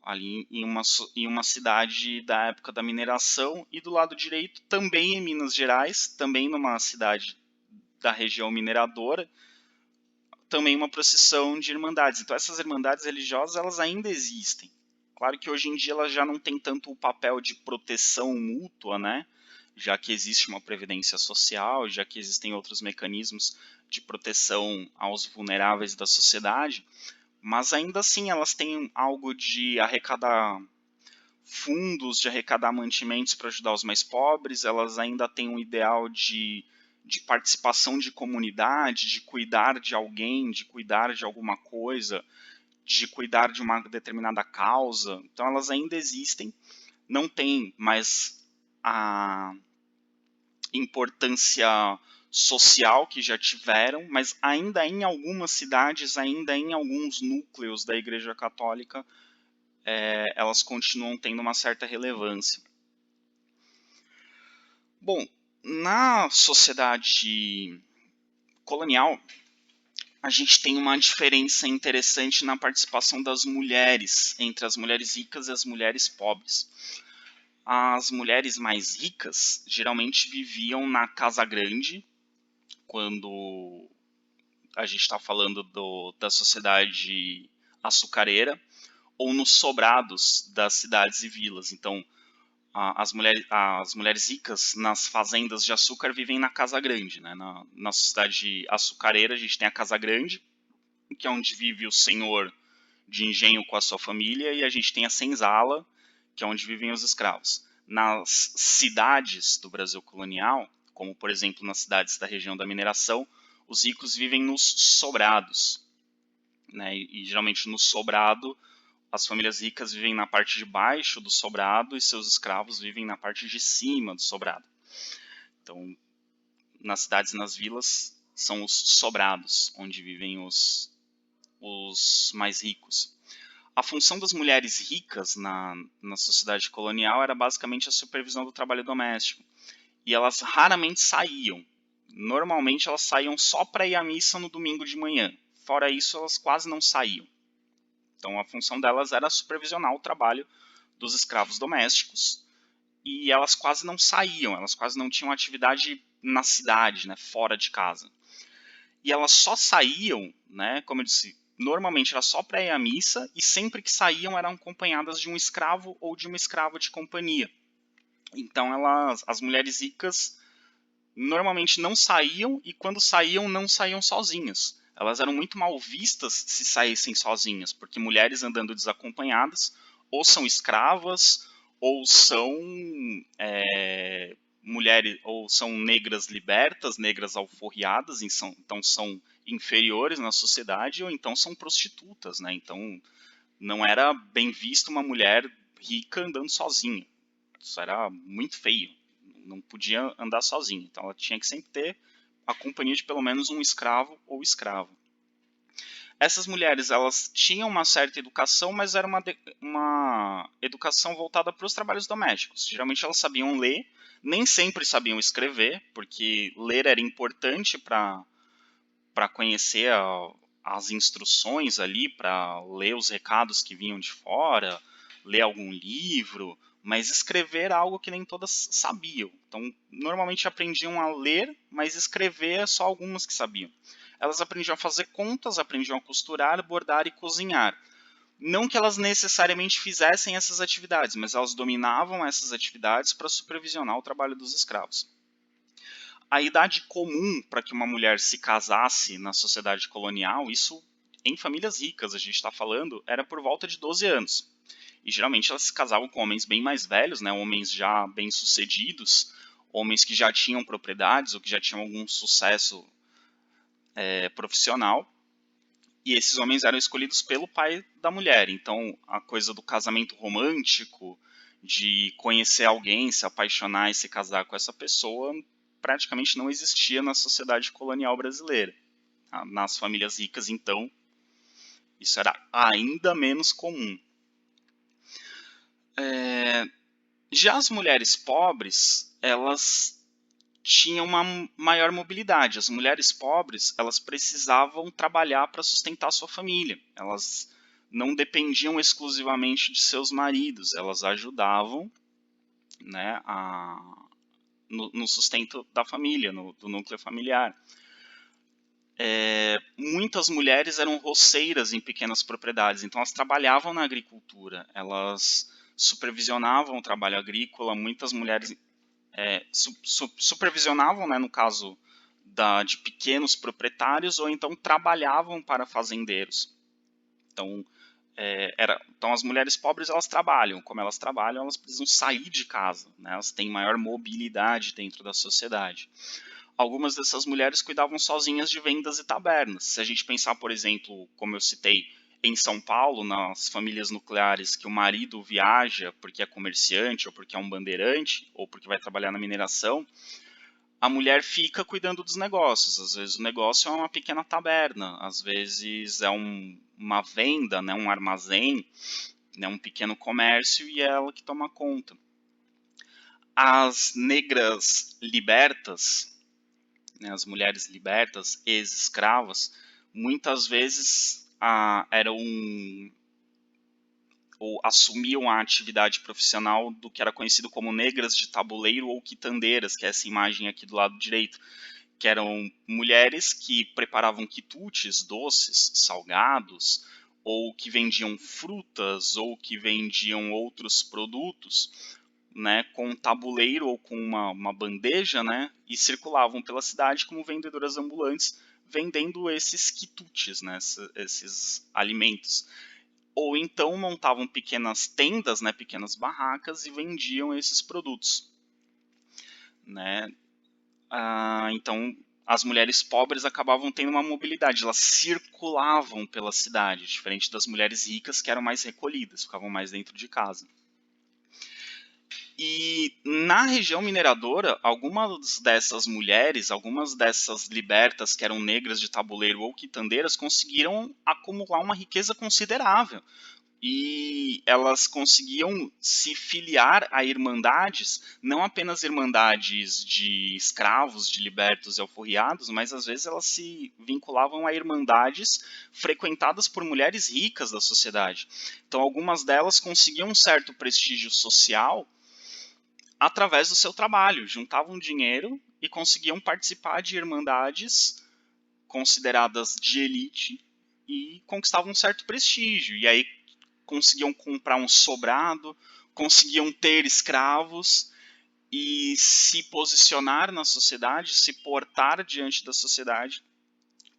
Ali em uma cidade da época da mineração, e do lado direito também em Minas Gerais, também numa cidade da região mineradora, também uma procissão de irmandades. Então essas irmandades religiosas, elas ainda existem. Claro que hoje em dia elas já não têm tanto o papel de proteção mútua, né? Já que existe uma previdência social, já que existem outros mecanismos de proteção aos vulneráveis da sociedade, mas ainda assim elas têm algo de arrecadar fundos, de arrecadar mantimentos para ajudar os mais pobres, elas ainda têm um ideal de participação de comunidade, de cuidar de alguém, de cuidar de alguma coisa, de cuidar de uma determinada causa. Então elas ainda existem, não tem mais a importância social que já tiveram, mas ainda em algumas cidades, ainda em alguns núcleos da Igreja Católica, elas continuam tendo uma certa relevância. Bom, na sociedade colonial, a gente tem uma diferença interessante na participação das mulheres, entre as mulheres ricas e as mulheres pobres. As mulheres mais ricas geralmente viviam na casa grande, quando a gente está falando da sociedade açucareira, ou nos sobrados das cidades e vilas. Então, as mulheres ricas nas fazendas de açúcar vivem na casa grande, né? Na sociedade açucareira a gente tem a casa grande, que é onde vive o senhor de engenho com a sua família, e a gente tem a senzala, que é onde vivem os escravos. Nas cidades do Brasil colonial, como por exemplo nas cidades da região da mineração, os ricos vivem nos sobrados, né? E geralmente no sobrado as famílias ricas vivem na parte de baixo do sobrado e seus escravos vivem na parte de cima do sobrado. Então, nas cidades e nas vilas são os sobrados, onde vivem os mais ricos. A função das mulheres ricas na sociedade colonial era basicamente a supervisão do trabalho doméstico. E elas raramente saíam. Normalmente elas saíam só para ir à missa no domingo de manhã. Fora isso, elas quase não saíam. Então a função delas era supervisionar o trabalho dos escravos domésticos. E elas quase não saíam, elas quase não tinham atividade na cidade, né, fora de casa. E elas só saíam, né, como eu disse, normalmente era só para ir à missa, e sempre que saíam eram acompanhadas de um escravo ou de uma escrava de companhia. Então as mulheres ricas normalmente não saíam, e quando saíam, não saíam sozinhas. Elas eram muito mal vistas se saíssem sozinhas, porque mulheres andando desacompanhadas ou são escravas, ou são mulheres, ou são negras libertas, negras alforriadas, então são inferiores na sociedade, ou então são prostitutas, né? Então não era bem visto uma mulher rica andando sozinha. Isso era muito feio. Não podia andar sozinha. Então ela tinha que sempre ter a companhia de pelo menos um escravo ou escrava. Essas mulheres, elas tinham uma certa educação, mas era uma educação voltada para os trabalhos domésticos. Geralmente elas sabiam ler, nem sempre sabiam escrever, porque ler era importante para conhecer as instruções ali, para ler os recados que vinham de fora, ler algum livro, mas escrever era algo que nem todas sabiam. Então, normalmente aprendiam a ler, mas escrever só algumas que sabiam. Elas aprendiam a fazer contas, aprendiam a costurar, bordar e cozinhar. Não que elas necessariamente fizessem essas atividades, mas elas dominavam essas atividades para supervisionar o trabalho dos escravos. A idade comum para que uma mulher se casasse na sociedade colonial, isso em famílias ricas a gente está falando, era por volta de 12 anos. E geralmente elas se casavam com homens bem mais velhos, né, homens já bem-sucedidos, homens que já tinham propriedades ou que já tinham algum sucesso profissional. E esses homens eram escolhidos pelo pai da mulher. Então a coisa do casamento romântico, de conhecer alguém, se apaixonar e se casar com essa pessoa, praticamente não existia na sociedade colonial brasileira. Nas famílias ricas, então, isso era ainda menos comum. Já as mulheres pobres, elas tinham uma maior mobilidade. As mulheres pobres, elas precisavam trabalhar para sustentar sua família. Elas não dependiam exclusivamente de seus maridos, elas ajudavam, né, no sustento da família, do núcleo familiar. Muitas mulheres eram roceiras em pequenas propriedades, então elas trabalhavam na agricultura, elas supervisionavam o trabalho agrícola. Muitas mulheres supervisionavam, né, no caso de pequenos proprietários, ou então trabalhavam para fazendeiros. Então, então as mulheres pobres, elas trabalham. Como elas trabalham, elas precisam sair de casa, né? Elas têm maior mobilidade dentro da sociedade. Algumas dessas mulheres cuidavam sozinhas de vendas e tabernas. Se a gente pensar, por exemplo, como eu citei, em São Paulo, nas famílias nucleares, que o marido viaja porque é comerciante, ou porque é um bandeirante, ou porque vai trabalhar na mineração, a mulher fica cuidando dos negócios. Às vezes o negócio é uma pequena taberna, às vezes é uma venda, né, um armazém, né, um pequeno comércio, e é ela que toma conta. As negras libertas, né, as mulheres libertas, ex-escravas, muitas vezes eram ou assumiam a atividade profissional do que era conhecido como negras de tabuleiro ou quitandeiras, que é essa imagem aqui do lado direito, que eram mulheres que preparavam quitutes, doces, salgados, ou que vendiam frutas, ou que vendiam outros produtos, né, com um tabuleiro ou com uma bandeja, né, e circulavam pela cidade como vendedoras ambulantes, vendendo esses quitutes, né, esses alimentos. Ou então montavam pequenas tendas, né, pequenas barracas, e vendiam esses produtos, né. Então as mulheres pobres acabavam tendo uma mobilidade, elas circulavam pela cidade, diferente das mulheres ricas que eram mais recolhidas, ficavam mais dentro de casa. E na região mineradora, algumas dessas mulheres, algumas dessas libertas que eram negras de tabuleiro ou quitandeiras, conseguiram acumular uma riqueza considerável. E elas conseguiam se filiar a irmandades, não apenas irmandades de escravos, de libertos e alforriados, mas às vezes elas se vinculavam a irmandades frequentadas por mulheres ricas da sociedade. Então algumas delas conseguiam um certo prestígio social através do seu trabalho, juntavam dinheiro e conseguiam participar de irmandades consideradas de elite e conquistavam um certo prestígio. E aí conseguiam comprar um sobrado, conseguiam ter escravos e se posicionar na sociedade, se portar diante da sociedade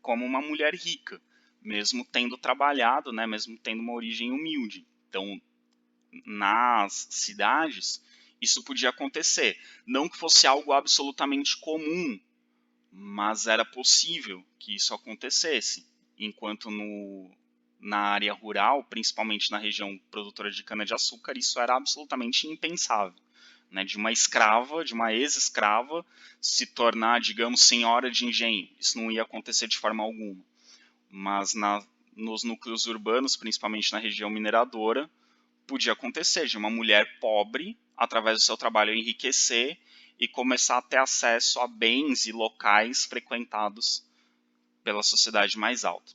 como uma mulher rica, mesmo tendo trabalhado, né, mesmo tendo uma origem humilde. Então, nas cidades, isso podia acontecer. Não que fosse algo absolutamente comum, mas era possível que isso acontecesse. Enquanto na área rural, principalmente na região produtora de cana-de-açúcar, isso era absolutamente impensável. Né? De uma escrava, de uma ex-escrava, se tornar, digamos, senhora de engenho. Isso não ia acontecer de forma alguma. Mas nos núcleos urbanos, principalmente na região mineradora, podia acontecer de uma mulher pobre, através do seu trabalho, enriquecer e começar a ter acesso a bens e locais frequentados pela sociedade mais alta.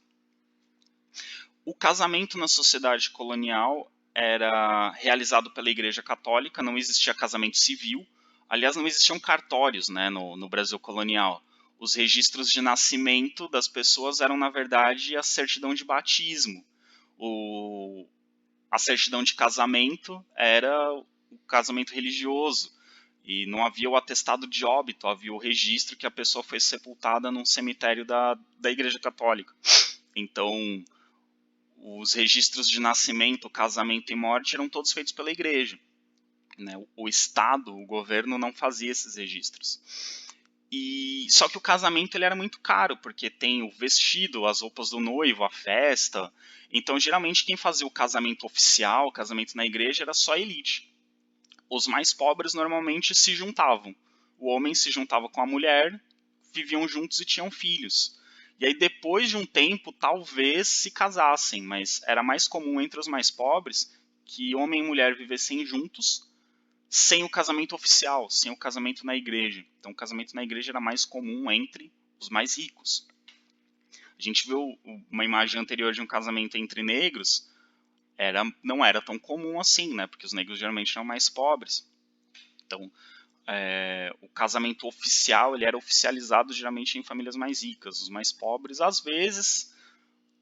O casamento na sociedade colonial era realizado pela Igreja Católica, não existia casamento civil, aliás, não existiam cartórios, né, no Brasil colonial. Os registros de nascimento das pessoas eram, na verdade, a certidão de batismo. A certidão de casamento era o casamento religioso. E não havia o atestado de óbito, havia o registro que a pessoa foi sepultada num cemitério da Igreja Católica. Então, os registros de nascimento, casamento e morte eram todos feitos pela Igreja. Né? O Estado, o governo, não fazia esses registros. Só que o casamento ele era muito caro, porque tem o vestido, as roupas do noivo, a festa. Então, geralmente, quem fazia o casamento oficial, o casamento na igreja, era só a elite. Os mais pobres normalmente se juntavam. O homem se juntava com a mulher, viviam juntos e tinham filhos. E aí, depois de um tempo, talvez se casassem, mas era mais comum entre os mais pobres que homem e mulher vivessem juntos, sem o casamento oficial, sem o casamento na igreja. Então, o casamento na igreja era mais comum entre os mais ricos. A gente viu uma imagem anterior de um casamento entre negros, não era tão comum assim, né? Porque os negros geralmente eram mais pobres. Então, o casamento oficial ele era oficializado geralmente em famílias mais ricas. Os mais pobres, às vezes,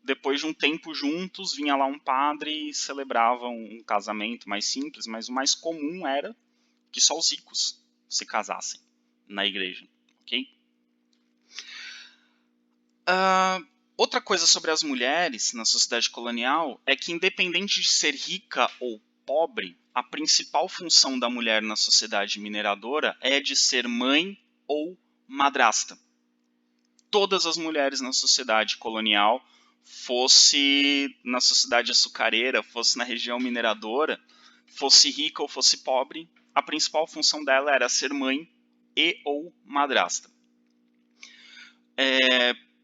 depois de um tempo juntos, vinha lá um padre e celebrava um casamento mais simples, mas o mais comum era que só os ricos se casassem na igreja, ok? Outra coisa sobre as mulheres na sociedade colonial é que, independente de ser rica ou pobre, a principal função da mulher na sociedade mineradora é de ser mãe ou madrasta. Todas as mulheres na sociedade colonial, fosse na sociedade açucareira, fosse na região mineradora, fosse rica ou fosse pobre, a principal função dela era ser mãe e ou madrasta.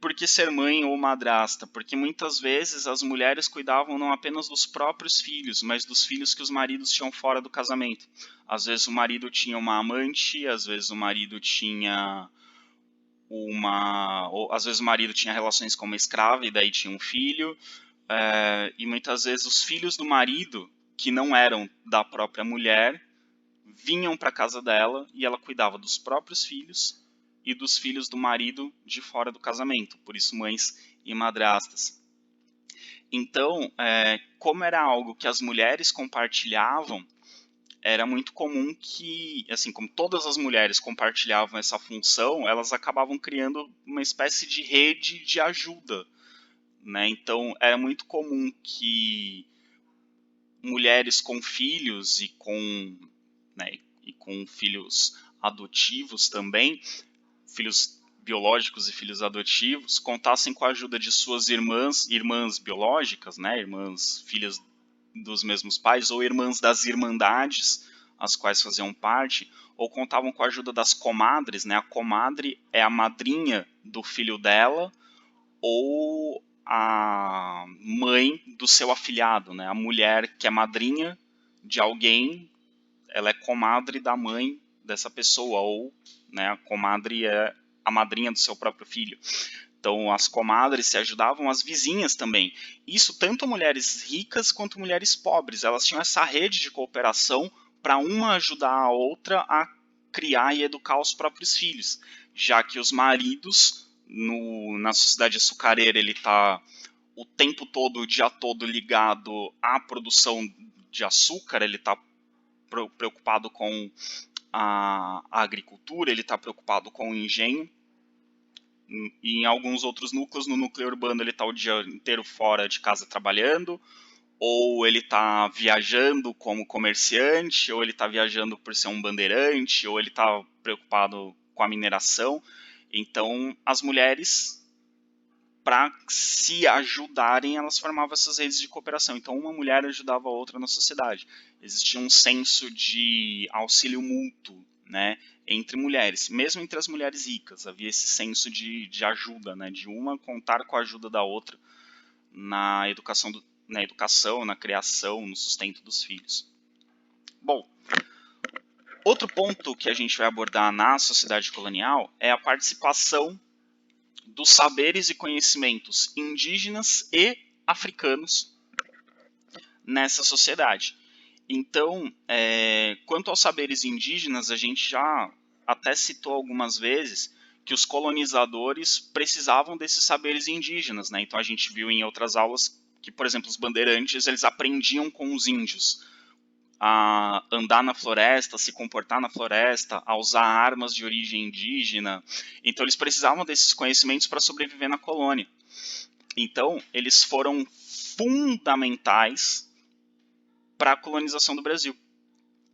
Por que ser mãe ou madrasta? Porque muitas vezes as mulheres cuidavam não apenas dos próprios filhos, mas dos filhos que os maridos tinham fora do casamento. Às vezes o marido tinha uma amante, às vezes o marido tinha às vezes o marido tinha relações com uma escrava e daí tinha um filho, e muitas vezes os filhos do marido, que não eram da própria mulher, vinham para casa dela e ela cuidava dos próprios filhos e dos filhos do marido de fora do casamento, por isso mães e madrastas. Então, como era algo que as mulheres compartilhavam, era muito comum que, assim, como todas as mulheres compartilhavam essa função, elas acabavam criando uma espécie de rede de ajuda, né? Então, era muito comum que mulheres com filhos e com filhos adotivos também, filhos biológicos e filhos adotivos contassem com a ajuda de suas irmãs biológicas, né, irmãs filhas dos mesmos pais, ou irmãs das irmandades, as quais faziam parte, ou contavam com a ajuda das comadres, né? A comadre é a madrinha do filho dela, ou a mãe do seu afilhado, né? A mulher que é madrinha de alguém, ela é comadre da mãe dessa pessoa, ou, né, a comadre é a madrinha do seu próprio filho. Então, as comadres se ajudavam, as vizinhas também. Isso tanto mulheres ricas quanto mulheres pobres. Elas tinham essa rede de cooperação para uma ajudar a outra a criar e educar os próprios filhos. Já que os maridos, na sociedade açucareira, ele está o tempo todo, o dia todo ligado à produção de açúcar, ele está preocupado com a agricultura, ele está preocupado com o engenho. E em alguns outros núcleos, no núcleo urbano, ele está o dia inteiro fora de casa trabalhando, ou ele está viajando como comerciante, ou ele está viajando por ser um bandeirante, ou ele está preocupado com a mineração. Então, as mulheres, para se ajudarem, elas formavam essas redes de cooperação. Então, uma mulher ajudava a outra na sociedade. Existia um senso de auxílio mútuo, né, entre mulheres, mesmo entre as mulheres ricas, havia esse senso de ajuda, né, de uma contar com a ajuda da outra na educação, na criação, no sustento dos filhos. Bom, outro ponto que a gente vai abordar na sociedade colonial é a participação dos saberes e conhecimentos indígenas e africanos nessa sociedade. Então, quanto aos saberes indígenas, a gente já até citou algumas vezes que os colonizadores precisavam desses saberes indígenas, né? Então a gente viu em outras aulas que, por exemplo, os bandeirantes, eles aprendiam com os índios a andar na floresta, a se comportar na floresta, a usar armas de origem indígena. Então eles precisavam desses conhecimentos para sobreviver na colônia. Então, eles foram fundamentais para a colonização do Brasil,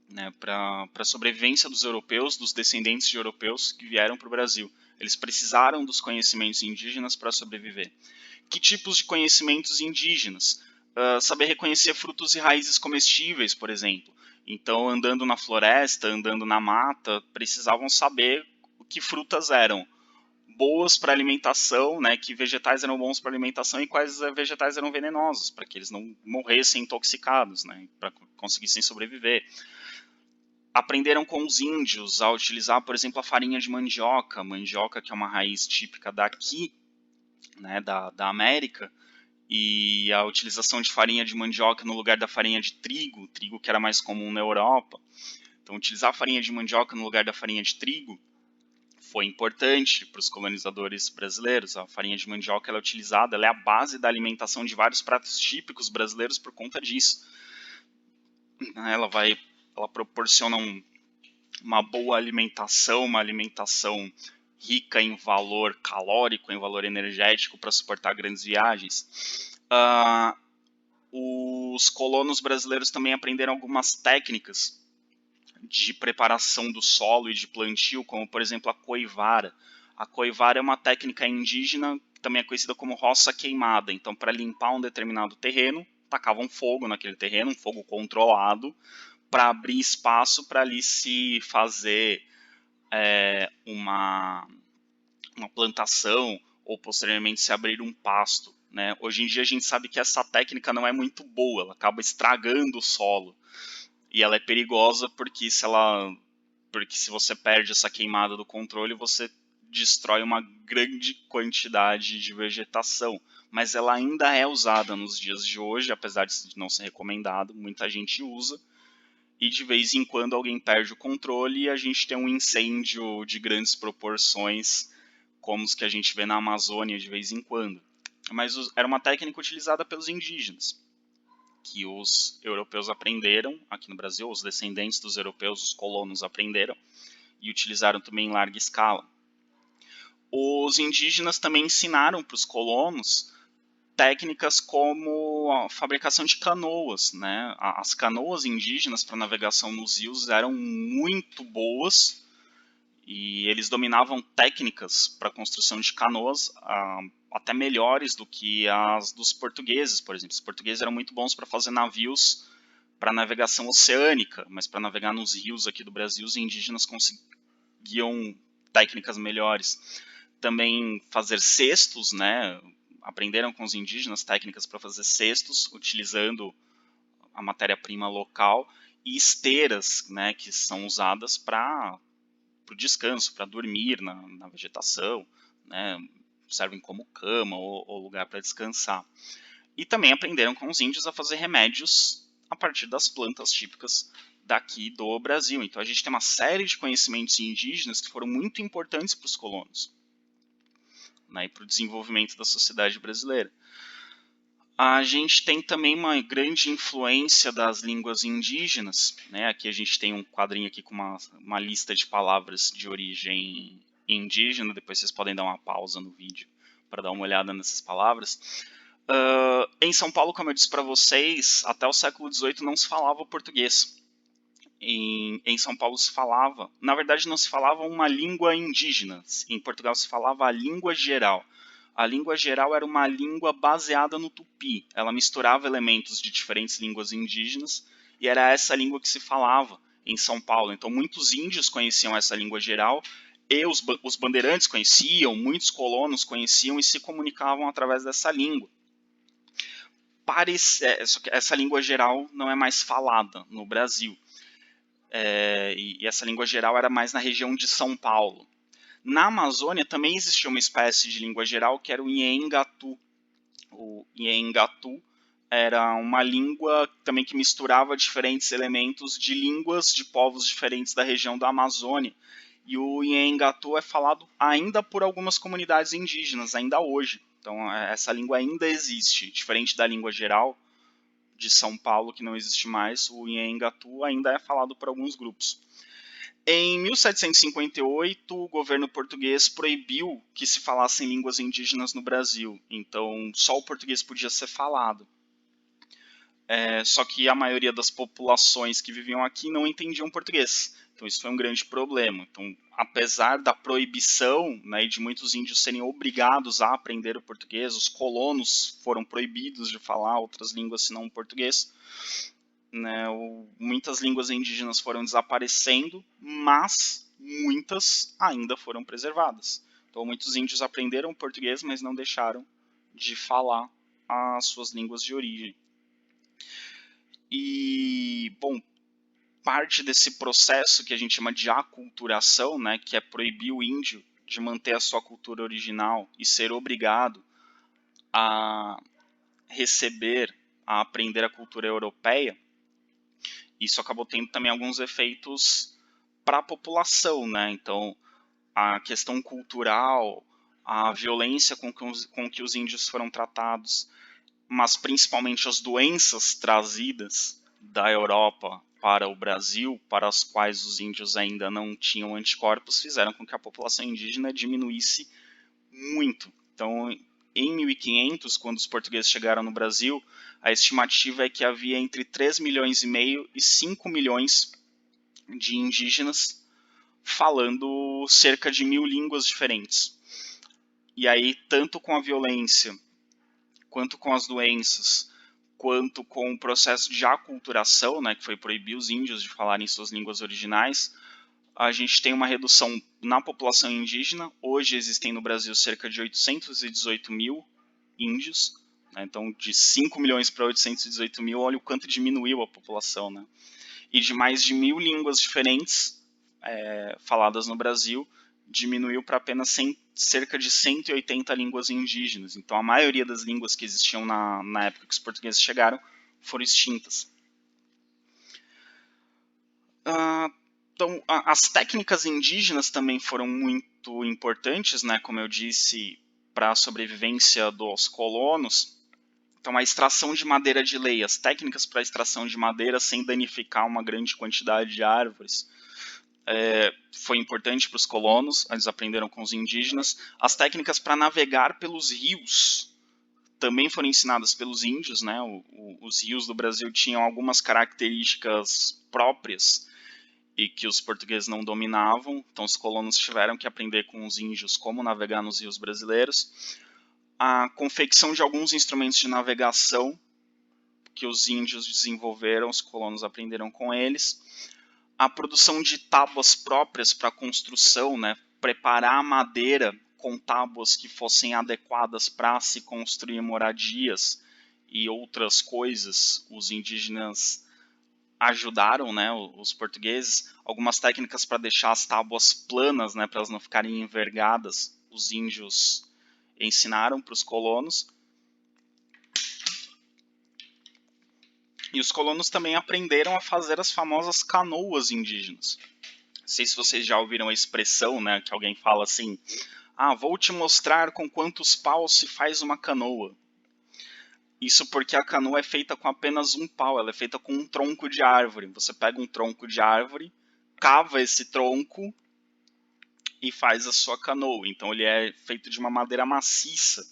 né, para a sobrevivência dos europeus, dos descendentes de europeus que vieram para o Brasil. Eles precisaram dos conhecimentos indígenas para sobreviver. Que tipos de conhecimentos indígenas? Saber reconhecer frutos e raízes comestíveis, por exemplo. Então, andando na floresta, andando na mata, precisavam saber que frutas eram boas para alimentação, né, que vegetais eram bons para alimentação e quais vegetais eram venenosos, para que eles não morressem intoxicados, né, para conseguissem sobreviver. Aprenderam com os índios a utilizar, por exemplo, a farinha de mandioca, que é uma raiz típica daqui, né, da América, e a utilização de farinha de mandioca no lugar da farinha de trigo que era mais comum na Europa. Então, utilizar a farinha de mandioca no lugar da farinha de trigo foi importante para os colonizadores brasileiros. A farinha de mandioca ela é utilizada, ela é a base da alimentação de vários pratos típicos brasileiros por conta disso. Ela proporciona uma boa alimentação, uma alimentação rica em valor calórico, em valor energético para suportar grandes viagens. Os colonos brasileiros também aprenderam algumas técnicas de preparação do solo e de plantio, como por exemplo a coivara. A coivara é uma técnica indígena, também é conhecida como roça queimada. Então, para limpar um determinado terreno, tacavam fogo naquele terreno, um fogo controlado, para abrir espaço para ali se fazer uma plantação ou posteriormente se abrir um pasto, né? Hoje em dia a gente sabe que essa técnica não é muito boa, ela acaba estragando o solo. E ela é perigosa porque se você perde essa queimada do controle, você destrói uma grande quantidade de vegetação. Mas ela ainda é usada nos dias de hoje, apesar de não ser recomendado, muita gente usa. E de vez em quando alguém perde o controle e a gente tem um incêndio de grandes proporções, como os que a gente vê na Amazônia de vez em quando. Mas era uma técnica utilizada pelos indígenas, que os europeus aprenderam aqui no Brasil, os descendentes dos europeus, os colonos aprenderam e utilizaram também em larga escala. Os indígenas também ensinaram para os colonos técnicas como a fabricação de canoas, né? As canoas indígenas para navegação nos rios eram muito boas E eles dominavam técnicas para a construção de canoas até melhores do que as dos portugueses, por exemplo. Os portugueses eram muito bons para fazer navios para navegação oceânica, mas para navegar nos rios aqui do Brasil, os indígenas conseguiam técnicas melhores. Também fazer cestos, né? Aprenderam com os indígenas técnicas para fazer cestos, utilizando a matéria-prima local, e esteiras, né, que são usadas para o descanso, para dormir na vegetação, né, servem como cama ou lugar para descansar. E também aprenderam com os índios a fazer remédios a partir das plantas típicas daqui do Brasil. Então a gente tem uma série de conhecimentos indígenas que foram muito importantes para os colonos, né, e para o desenvolvimento da sociedade brasileira. A gente tem também uma grande influência das línguas indígenas, né? Aqui a gente tem um quadrinho aqui com uma lista de palavras de origem indígena, depois vocês podem dar uma pausa no vídeo para dar uma olhada nessas palavras. Em São Paulo, como eu disse para vocês, até o século XVIII não se falava o português. Em São Paulo se falava, na verdade não se falava uma língua indígena, em Portugal se falava a língua geral. A língua geral era uma língua baseada no tupi, ela misturava elementos de diferentes línguas indígenas e era essa língua que se falava em São Paulo. Então muitos índios conheciam essa língua geral e os bandeirantes conheciam, muitos colonos conheciam e se comunicavam através dessa língua. Essa língua geral não é mais falada no Brasil. E essa língua geral era mais na região de São Paulo. Na Amazônia também existia uma espécie de língua geral que era o Nheengatu. O Nheengatu era uma língua também que misturava diferentes elementos de línguas de povos diferentes da região da Amazônia. E o Nheengatu é falado ainda por algumas comunidades indígenas, ainda hoje. Então essa língua ainda existe, diferente da língua geral de São Paulo, que não existe mais, o Nheengatu ainda é falado por alguns grupos. Em 1758, o governo português proibiu que se falassem línguas indígenas no Brasil, então só o português podia ser falado. Só que a maioria das populações que viviam aqui não entendiam português, então isso foi um grande problema. Então, apesar da proibição, né, e de muitos índios serem obrigados a aprender o português, os colonos foram proibidos de falar outras línguas senão o português, né, muitas línguas indígenas foram desaparecendo, mas muitas ainda foram preservadas. Então muitos índios aprenderam português, mas não deixaram de falar as suas línguas de origem. E, bom, parte desse processo que a gente chama de aculturação, né, que é proibir o índio de manter a sua cultura original e ser obrigado a receber, a aprender a cultura europeia, isso acabou tendo também alguns efeitos para a população, né? Então, a questão cultural, a violência com que os índios foram tratados, mas principalmente as doenças trazidas da Europa para o Brasil, para as quais os índios ainda não tinham anticorpos, fizeram com que a população indígena diminuísse muito. Então, em 1500, quando os portugueses chegaram no Brasil, a estimativa é que havia entre 3 milhões e meio e 5 milhões de indígenas falando cerca de 1000 línguas diferentes. E aí, tanto com a violência, quanto com as doenças, quanto com o processo de aculturação, né, que foi proibir os índios de falarem suas línguas originais, a gente tem uma redução na população indígena. Hoje existem no Brasil cerca de 818 mil índios, né? Então de 5 milhões para 818 mil, olha o quanto diminuiu a população, né? E de mais de 1000 línguas diferentes faladas no Brasil, diminuiu para apenas cerca de 180 línguas indígenas. Então a maioria das línguas que existiam na época que os portugueses chegaram foram extintas. Então, as técnicas indígenas também foram muito importantes, né, como eu disse, para a sobrevivência dos colonos. Então, a extração de madeira de lei, as técnicas para a extração de madeira sem danificar uma grande quantidade de árvores, foi importante para os colonos, eles aprenderam com os indígenas. As técnicas para navegar pelos rios também foram ensinadas pelos índios, né? Os rios do Brasil tinham algumas características próprias, e que os portugueses não dominavam, então os colonos tiveram que aprender com os índios como navegar nos rios brasileiros. A confecção de alguns instrumentos de navegação que os índios desenvolveram, os colonos aprenderam com eles. A produção de tábuas próprias para construção, né? Preparar a madeira com tábuas que fossem adequadas para se construir moradias e outras coisas, os indígenas ajudaram, né, os portugueses. Algumas técnicas para deixar as tábuas planas, né, para elas não ficarem envergadas, os índios ensinaram para os colonos. E os colonos também aprenderam a fazer as famosas canoas indígenas. Não sei se vocês já ouviram a expressão, né, que alguém fala assim: ah, vou te mostrar com quantos paus se faz uma canoa. Isso porque a canoa é feita com apenas um pau, ela é feita com um tronco de árvore. Você pega um tronco de árvore, cava esse tronco e faz a sua canoa. Então ele é feito de uma madeira maciça,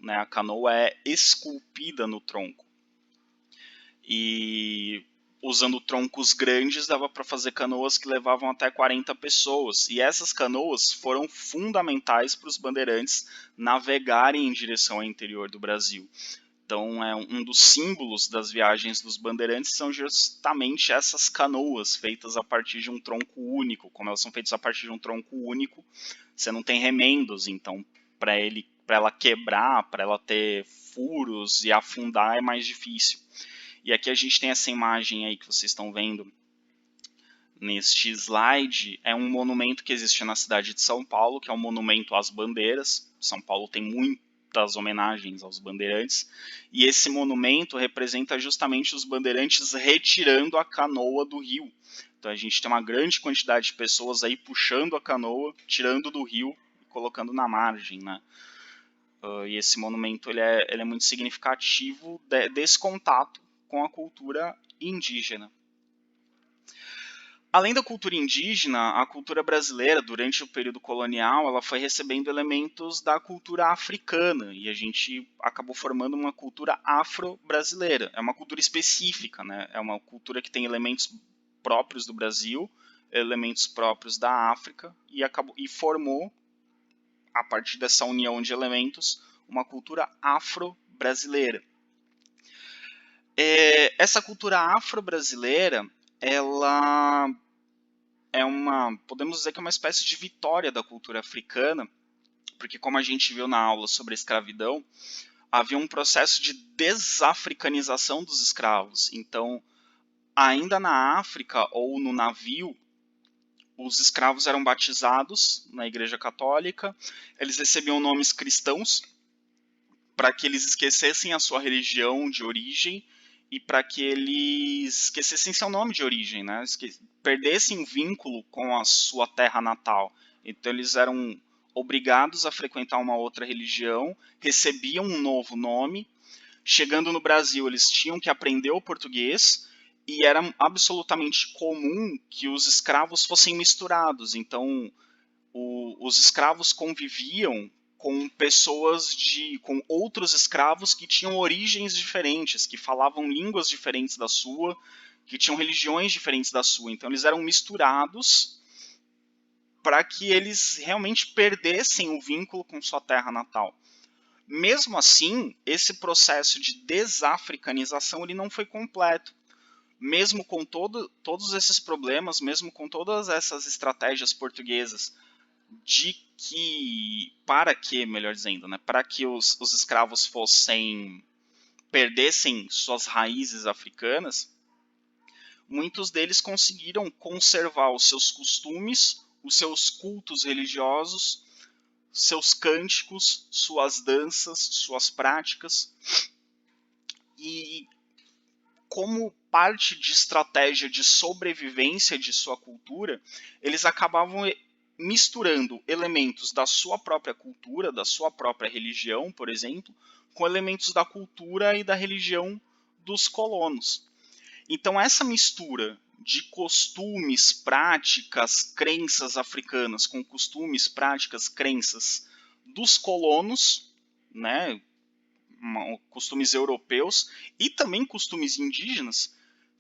né? A canoa é esculpida no tronco. E usando troncos grandes dava para fazer canoas que levavam até 40 pessoas. E essas canoas foram fundamentais para os bandeirantes navegarem em direção ao interior do Brasil. Então, um dos símbolos das viagens dos bandeirantes são justamente essas canoas feitas a partir de um tronco único. Como elas são feitas a partir de um tronco único, você não tem remendos, então para ela quebrar, para ela ter furos e afundar é mais difícil. E aqui a gente tem essa imagem aí que vocês estão vendo neste slide, é um monumento que existe na cidade de São Paulo, que é um monumento às bandeiras. São Paulo tem muitas homenagens aos bandeirantes, e esse monumento representa justamente os bandeirantes retirando a canoa do rio. Então a gente tem uma grande quantidade de pessoas aí puxando a canoa, tirando do rio e colocando na margem, né? E esse monumento ele é muito significativo desse contato com a cultura indígena. Além da cultura indígena, a cultura brasileira, durante o período colonial, ela foi recebendo elementos da cultura africana, e a gente acabou formando uma cultura afro-brasileira. É uma cultura específica, né? É uma cultura que tem elementos próprios do Brasil, elementos próprios da África, e formou, a partir dessa união de elementos, uma cultura afro-brasileira. Essa cultura afro-brasileira, ela podemos dizer que é uma espécie de vitória da cultura africana, porque como a gente viu na aula sobre a escravidão, havia um processo de desafricanização dos escravos. Então, ainda na África ou no navio, os escravos eram batizados na Igreja Católica, eles recebiam nomes cristãos para que eles esquecessem a sua religião de origem e para que eles esquecessem seu nome de origem, né? Perdessem o vínculo com a sua terra natal. Então eles eram obrigados a frequentar uma outra religião, recebiam um novo nome. Chegando no Brasil, eles tinham que aprender o português e era absolutamente comum que os escravos fossem misturados. Então os escravos conviviam com com outros escravos que tinham origens diferentes, que falavam línguas diferentes da sua, que tinham religiões diferentes da sua. Então eles eram misturados para que eles realmente perdessem o vínculo com sua terra natal. Mesmo assim, esse processo de desafricanização ele não foi completo. Mesmo com todos esses problemas, mesmo com todas essas estratégias portuguesas melhor dizendo, né, para que os escravos perdessem suas raízes africanas, muitos deles conseguiram conservar os seus costumes, os seus cultos religiosos, seus cânticos, suas danças, suas práticas, e como parte de estratégia de sobrevivência de sua cultura, eles acabavam misturando elementos da sua própria cultura, da sua própria religião, por exemplo, com elementos da cultura e da religião dos colonos. Então essa mistura de costumes, práticas, crenças africanas com costumes, práticas, crenças dos colonos, né, costumes europeus e também costumes indígenas,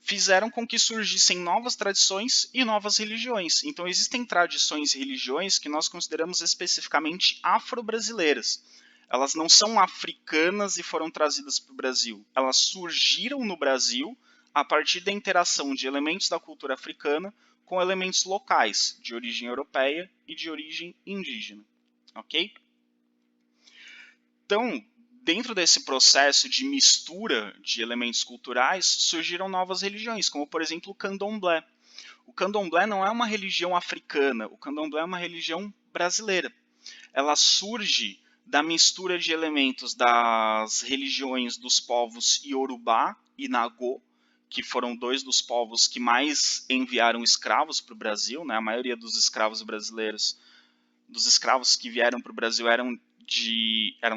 fizeram com que surgissem novas tradições e novas religiões. Então existem tradições e religiões que nós consideramos especificamente afro-brasileiras. Elas não são africanas e foram trazidas para o Brasil. Elas surgiram no Brasil a partir da interação de elementos da cultura africana com elementos locais, de origem europeia e de origem indígena. Ok? Então, dentro desse processo de mistura de elementos culturais, surgiram novas religiões, como por exemplo o candomblé. O candomblé não é uma religião africana, o candomblé é uma religião brasileira. Ela surge da mistura de elementos das religiões dos povos Iorubá e Nagô, que foram dois dos povos que mais enviaram escravos para o Brasil, né? A maioria dos escravos brasileiros, dos escravos que vieram para o Brasil eram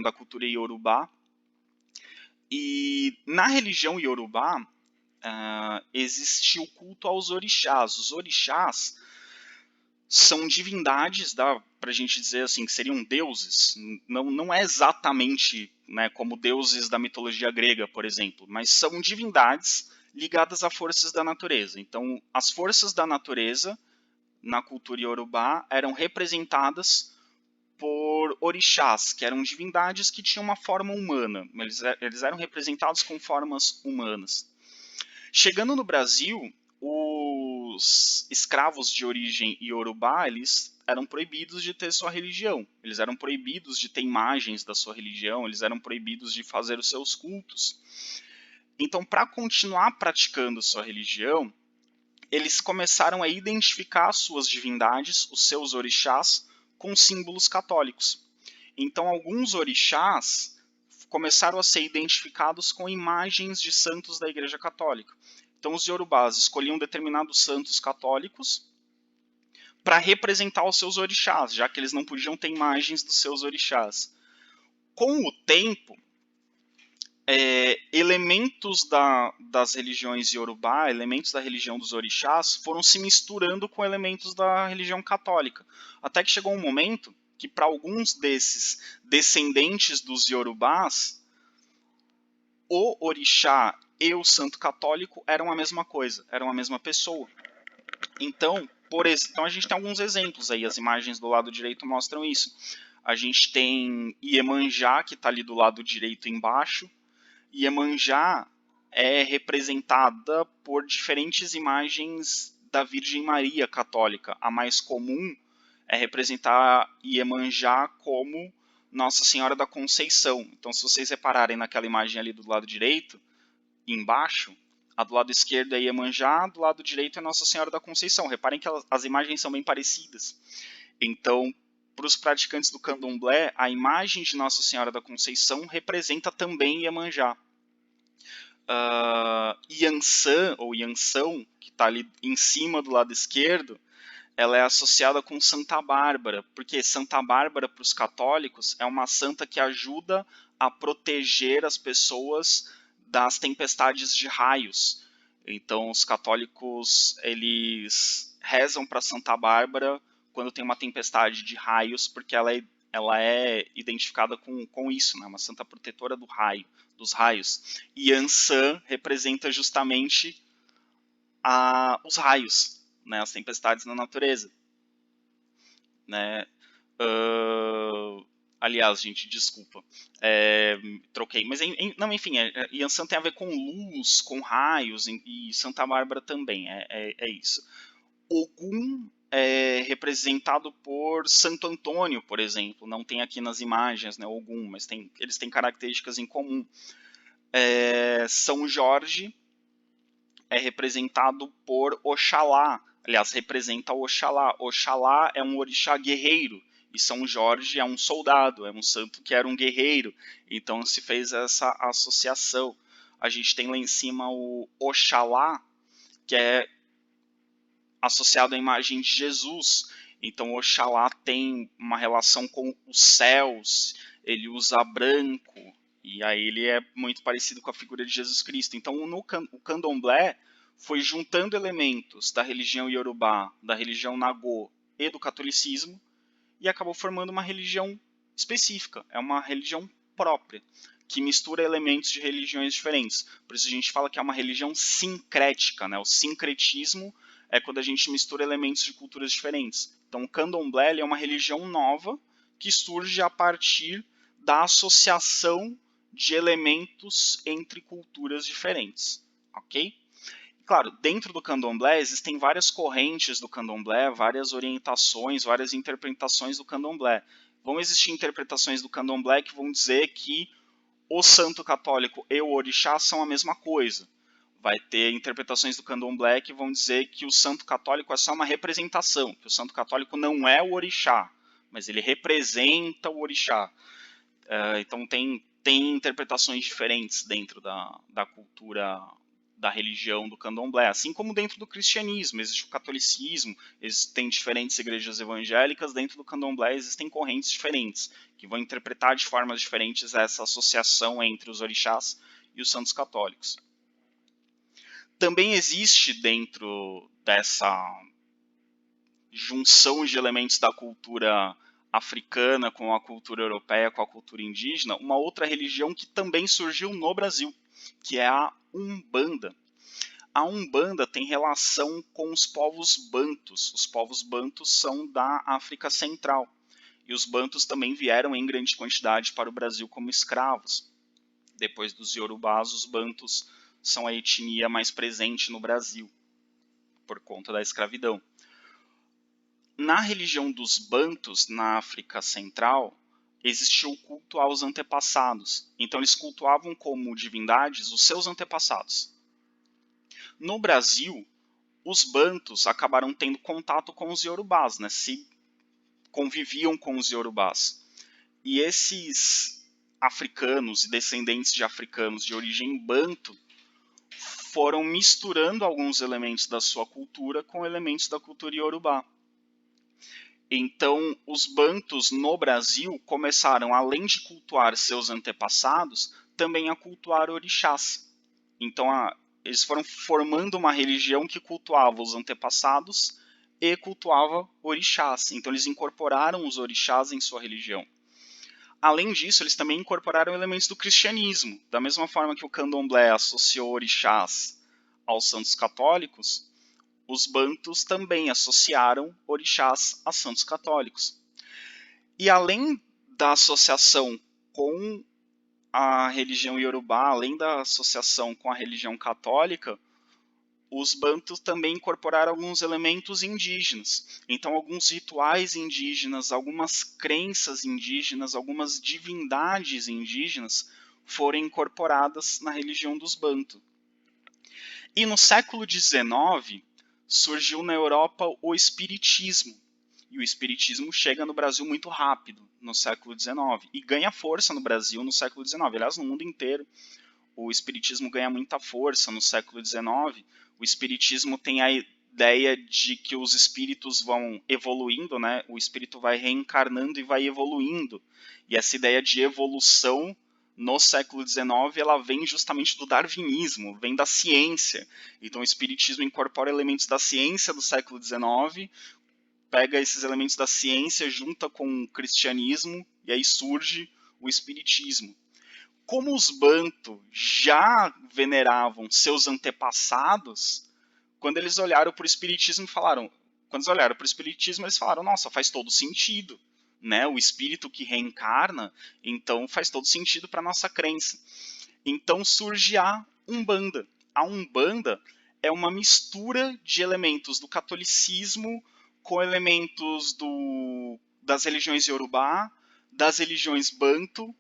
da cultura Iorubá. E na religião Iorubá existe o culto aos orixás. Os orixás são divindades, dá pra gente dizer assim, que seriam deuses. Não é exatamente, né, como deuses da mitologia grega, por exemplo, mas são divindades ligadas a forças da natureza. Então, as forças da natureza, na cultura iorubá, eram representadas por orixás, que eram divindades que tinham uma forma humana. Eles eram representados com formas humanas. Chegando no Brasil, os escravos de origem iorubá, eles eram proibidos de ter sua religião. Eles eram proibidos de ter imagens da sua religião, eles eram proibidos de fazer os seus cultos. Então, para continuar praticando sua religião, eles começaram a identificar suas divindades, os seus orixás, com símbolos católicos. Então, alguns orixás começaram a ser identificados com imagens de santos da Igreja Católica. Então, os iorubás escolhiam determinados santos católicos para representar os seus orixás, já que eles não podiam ter imagens dos seus orixás. Com o tempo, elementos das religiões iorubá, elementos da religião dos orixás, foram se misturando com elementos da religião católica. Até que chegou um momento que, para alguns desses descendentes dos iorubás, o orixá e o santo católico eram a mesma coisa, eram a mesma pessoa. Então, então a gente tem alguns exemplos aí, as imagens do lado direito mostram isso. A gente tem Iemanjá, que está ali do lado direito embaixo. Iemanjá é representada por diferentes imagens da Virgem Maria católica. A mais comum é representar Iemanjá como Nossa Senhora da Conceição. Então, se vocês repararem naquela imagem ali do lado direito, embaixo, a do lado esquerdo é Iemanjá, do lado direito é Nossa Senhora da Conceição. Reparem que as imagens são bem parecidas. Então, para os praticantes do candomblé, a imagem de Nossa Senhora da Conceição representa também Iemanjá. Yansan, ou Yansão, que está ali em cima do lado esquerdo, ela é associada com Santa Bárbara, porque Santa Bárbara, para os católicos, é uma santa que ajuda a proteger as pessoas das tempestades de raios. Então, os católicos, eles rezam para Santa Bárbara quando tem uma tempestade de raios, porque ela é identificada com isso, né? Uma santa protetora dos raios. E Yansan representa justamente os raios, né? As tempestades na natureza. Né? Aliás, gente, desculpa. Troquei. Mas, não, enfim, Yansan tem a ver com luz, com raios, e Santa Bárbara também, é isso. Ogum é representado por Santo Antônio, por exemplo. Não tem aqui nas imagens, né, Ogum, mas eles têm características em comum. São Jorge é representado por Oxalá. Aliás, representa Oxalá. Oxalá é um orixá guerreiro. E São Jorge é um soldado, é um santo que era um guerreiro. Então se fez essa associação. A gente tem lá em cima o Oxalá, que é associado à imagem de Jesus. Então Oxalá tem uma relação com os céus, ele usa branco, e aí ele é muito parecido com a figura de Jesus Cristo. Então o candomblé foi juntando elementos da religião iorubá, da religião nagô e do catolicismo, e acabou formando uma religião específica, é uma religião própria, que mistura elementos de religiões diferentes. Por isso a gente fala que é uma religião sincrética, né? O sincretismo é quando a gente mistura elementos de culturas diferentes. Então o candomblé é uma religião nova que surge a partir da associação de elementos entre culturas diferentes, ok? Claro, dentro do candomblé existem várias correntes do candomblé, várias orientações, várias interpretações do candomblé. Vão existir interpretações do candomblé que vão dizer que o santo católico e o orixá são a mesma coisa. Vai ter interpretações do candomblé que vão dizer que o santo católico é só uma representação, que o santo católico não é o orixá, mas ele representa o orixá. Então tem interpretações diferentes dentro da cultura da religião do candomblé, assim como dentro do cristianismo, existe o catolicismo, existem diferentes igrejas evangélicas, dentro do candomblé existem correntes diferentes, que vão interpretar de formas diferentes essa associação entre os orixás e os santos católicos. Também existe dentro dessa junção de elementos da cultura africana com a cultura europeia, com a cultura indígena, uma outra religião que também surgiu no Brasil, que é a Umbanda. A Umbanda tem relação com os povos bantus. Os povos bantus são da África Central. E os bantus também vieram em grande quantidade para o Brasil como escravos. Depois dos iorubás, os bantus são a etnia mais presente no Brasil, por conta da escravidão. Na religião dos bantus, na África Central, existiu o culto aos antepassados. Então eles cultuavam como divindades os seus antepassados. No Brasil, os bantus acabaram tendo contato com os iorubás, né? Se conviviam com os iorubás. E esses africanos e descendentes de africanos de origem bantu foram misturando alguns elementos da sua cultura com elementos da cultura iorubá. Então, os bantus no Brasil começaram, além de cultuar seus antepassados, também a cultuar orixás. Então, eles foram formando uma religião que cultuava os antepassados e cultuava orixás. Então, eles incorporaram os orixás em sua religião. Além disso, eles também incorporaram elementos do cristianismo. Da mesma forma que o candomblé associou orixás aos santos católicos, os bantus também associaram orixás a santos católicos. E além da associação com a religião iorubá, além da associação com a religião católica, os bantus também incorporaram alguns elementos indígenas. Então, alguns rituais indígenas, algumas crenças indígenas, algumas divindades indígenas foram incorporadas na religião dos bantus. E no século XIX, surgiu na Europa o espiritismo. E o espiritismo chega no Brasil muito rápido, no século XIX. E ganha força no Brasil no século XIX. Aliás, no mundo inteiro, o espiritismo ganha muita força no século XIX. O espiritismo tem a ideia de que os espíritos vão evoluindo, né? O espírito vai reencarnando e vai evoluindo. E essa ideia de evolução no século XIX, ela vem justamente do darwinismo, vem da ciência. Então o espiritismo incorpora elementos da ciência do século XIX, pega esses elementos da ciência, junta com o cristianismo, e aí surge o espiritismo. Como os bantu já veneravam seus antepassados, quando eles olharam para o espiritismo eles falaram, nossa, faz todo sentido. Né, o espírito que reencarna, então faz todo sentido para a nossa crença. Então surge a Umbanda. A Umbanda é uma mistura de elementos do catolicismo com elementos das religiões iorubá, das religiões bantu,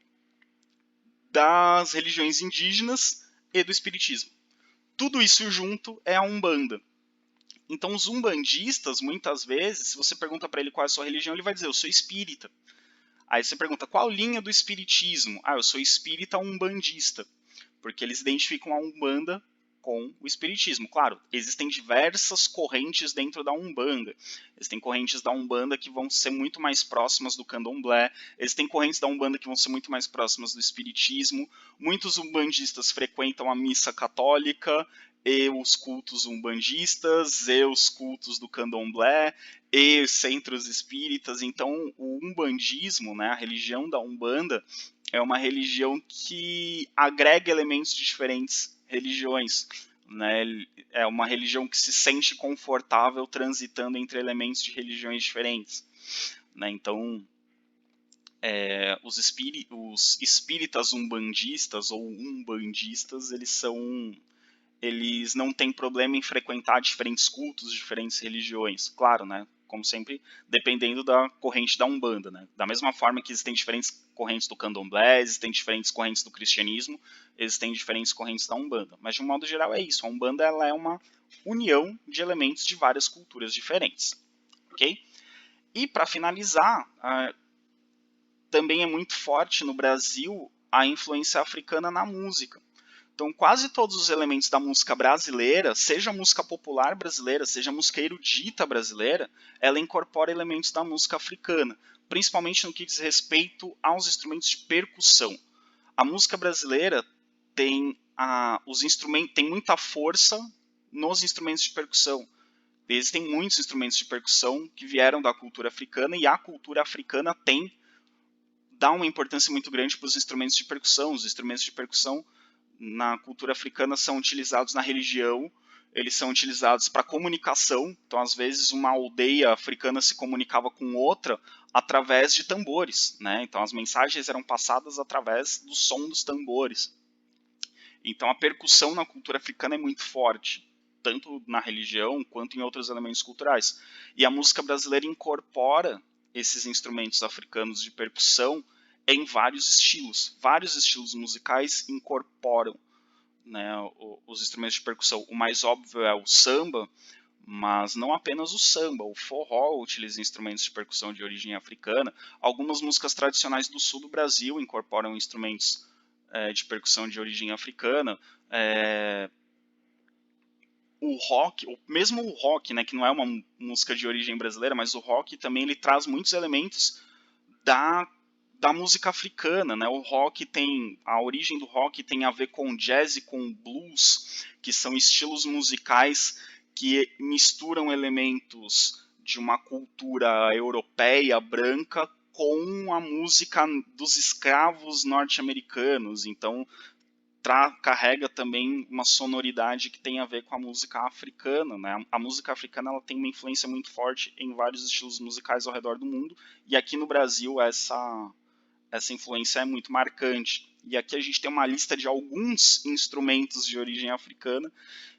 das religiões indígenas e do espiritismo. Tudo isso junto é a Umbanda. Então, os umbandistas, muitas vezes, se você pergunta para ele qual é a sua religião, ele vai dizer, eu sou espírita. Aí você pergunta, qual linha do espiritismo? Ah, eu sou espírita umbandista. Porque eles identificam a Umbanda com o espiritismo. Claro, existem diversas correntes dentro da Umbanda. Existem correntes da Umbanda que vão ser muito mais próximas do candomblé. Existem correntes da Umbanda que vão ser muito mais próximas do espiritismo. Muitos umbandistas frequentam a missa católica e os cultos umbandistas, e os cultos do candomblé, e centros espíritas. Então, o umbandismo, né, a religião da Umbanda, é uma religião que agrega elementos de diferentes religiões. Né? É uma religião que se sente confortável transitando entre elementos de religiões diferentes. Né? Então, os espíritas umbandistas ou umbandistas, eles não têm problema em frequentar diferentes cultos, diferentes religiões. Claro, né? Como sempre, dependendo da corrente da Umbanda. Né? Da mesma forma que existem diferentes correntes do candomblé, existem diferentes correntes do cristianismo, existem diferentes correntes da Umbanda. Mas, de um modo geral, é isso. A Umbanda ela é uma união de elementos de várias culturas diferentes. Ok? E, para finalizar, também é muito forte no Brasil a influência africana na música. Então, quase todos os elementos da música brasileira, seja a música popular brasileira, seja a música erudita brasileira, ela incorpora elementos da música africana, principalmente no que diz respeito aos instrumentos de percussão. A música brasileira tem tem muita força nos instrumentos de percussão. Existem muitos instrumentos de percussão que vieram da cultura africana e a cultura africana dá uma importância muito grande para os instrumentos de percussão. Os instrumentos de percussão na cultura africana são utilizados na religião, eles são utilizados para comunicação. Então, às vezes, uma aldeia africana se comunicava com outra através de tambores. Né? Então, as mensagens eram passadas através do som dos tambores. Então, a percussão na cultura africana é muito forte, tanto na religião quanto em outros elementos culturais. E a música brasileira incorpora esses instrumentos africanos de percussão em vários estilos. Vários estilos musicais incorporam, né, os instrumentos de percussão. O mais óbvio é o samba, mas não apenas o samba. O forró utiliza instrumentos de percussão de origem africana. Algumas músicas tradicionais do sul do Brasil incorporam instrumentos de percussão de origem africana. O rock, mesmo o rock, né, que não é uma música de origem brasileira, mas o rock também ele traz muitos elementos da música africana, né? A origem do rock tem a ver com jazz e com blues, que são estilos musicais que misturam elementos de uma cultura europeia branca com a música dos escravos norte-americanos. Então, carrega também uma sonoridade que tem a ver com a música africana. Né? A música africana ela tem uma influência muito forte em vários estilos musicais ao redor do mundo, e aqui no Brasil essa influência é muito marcante. E aqui a gente tem uma lista de alguns instrumentos de origem africana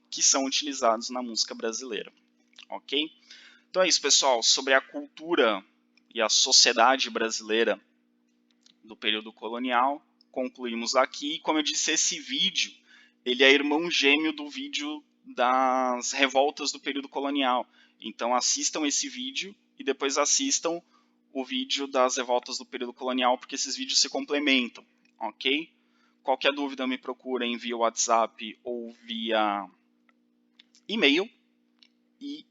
que são utilizados na música brasileira. Ok? Então é isso, pessoal. Sobre a cultura e a sociedade brasileira do período colonial, concluímos aqui. Como eu disse, esse vídeo ele é irmão gêmeo do vídeo das revoltas do período colonial. Então assistam esse vídeo e depois assistam o vídeo das revoltas do período colonial, porque esses vídeos se complementam, ok? Qualquer dúvida me procurem via WhatsApp ou via e-mail. E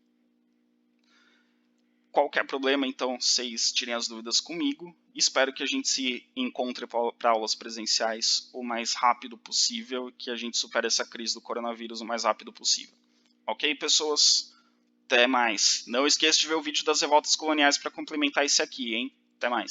qualquer problema, então, vocês tirem as dúvidas comigo. Espero que a gente se encontre para aulas presenciais o mais rápido possível e que a gente supere essa crise do coronavírus o mais rápido possível. Ok, pessoas? Até mais. Não esqueça de ver o vídeo das revoltas coloniais para complementar esse aqui, hein? Até mais.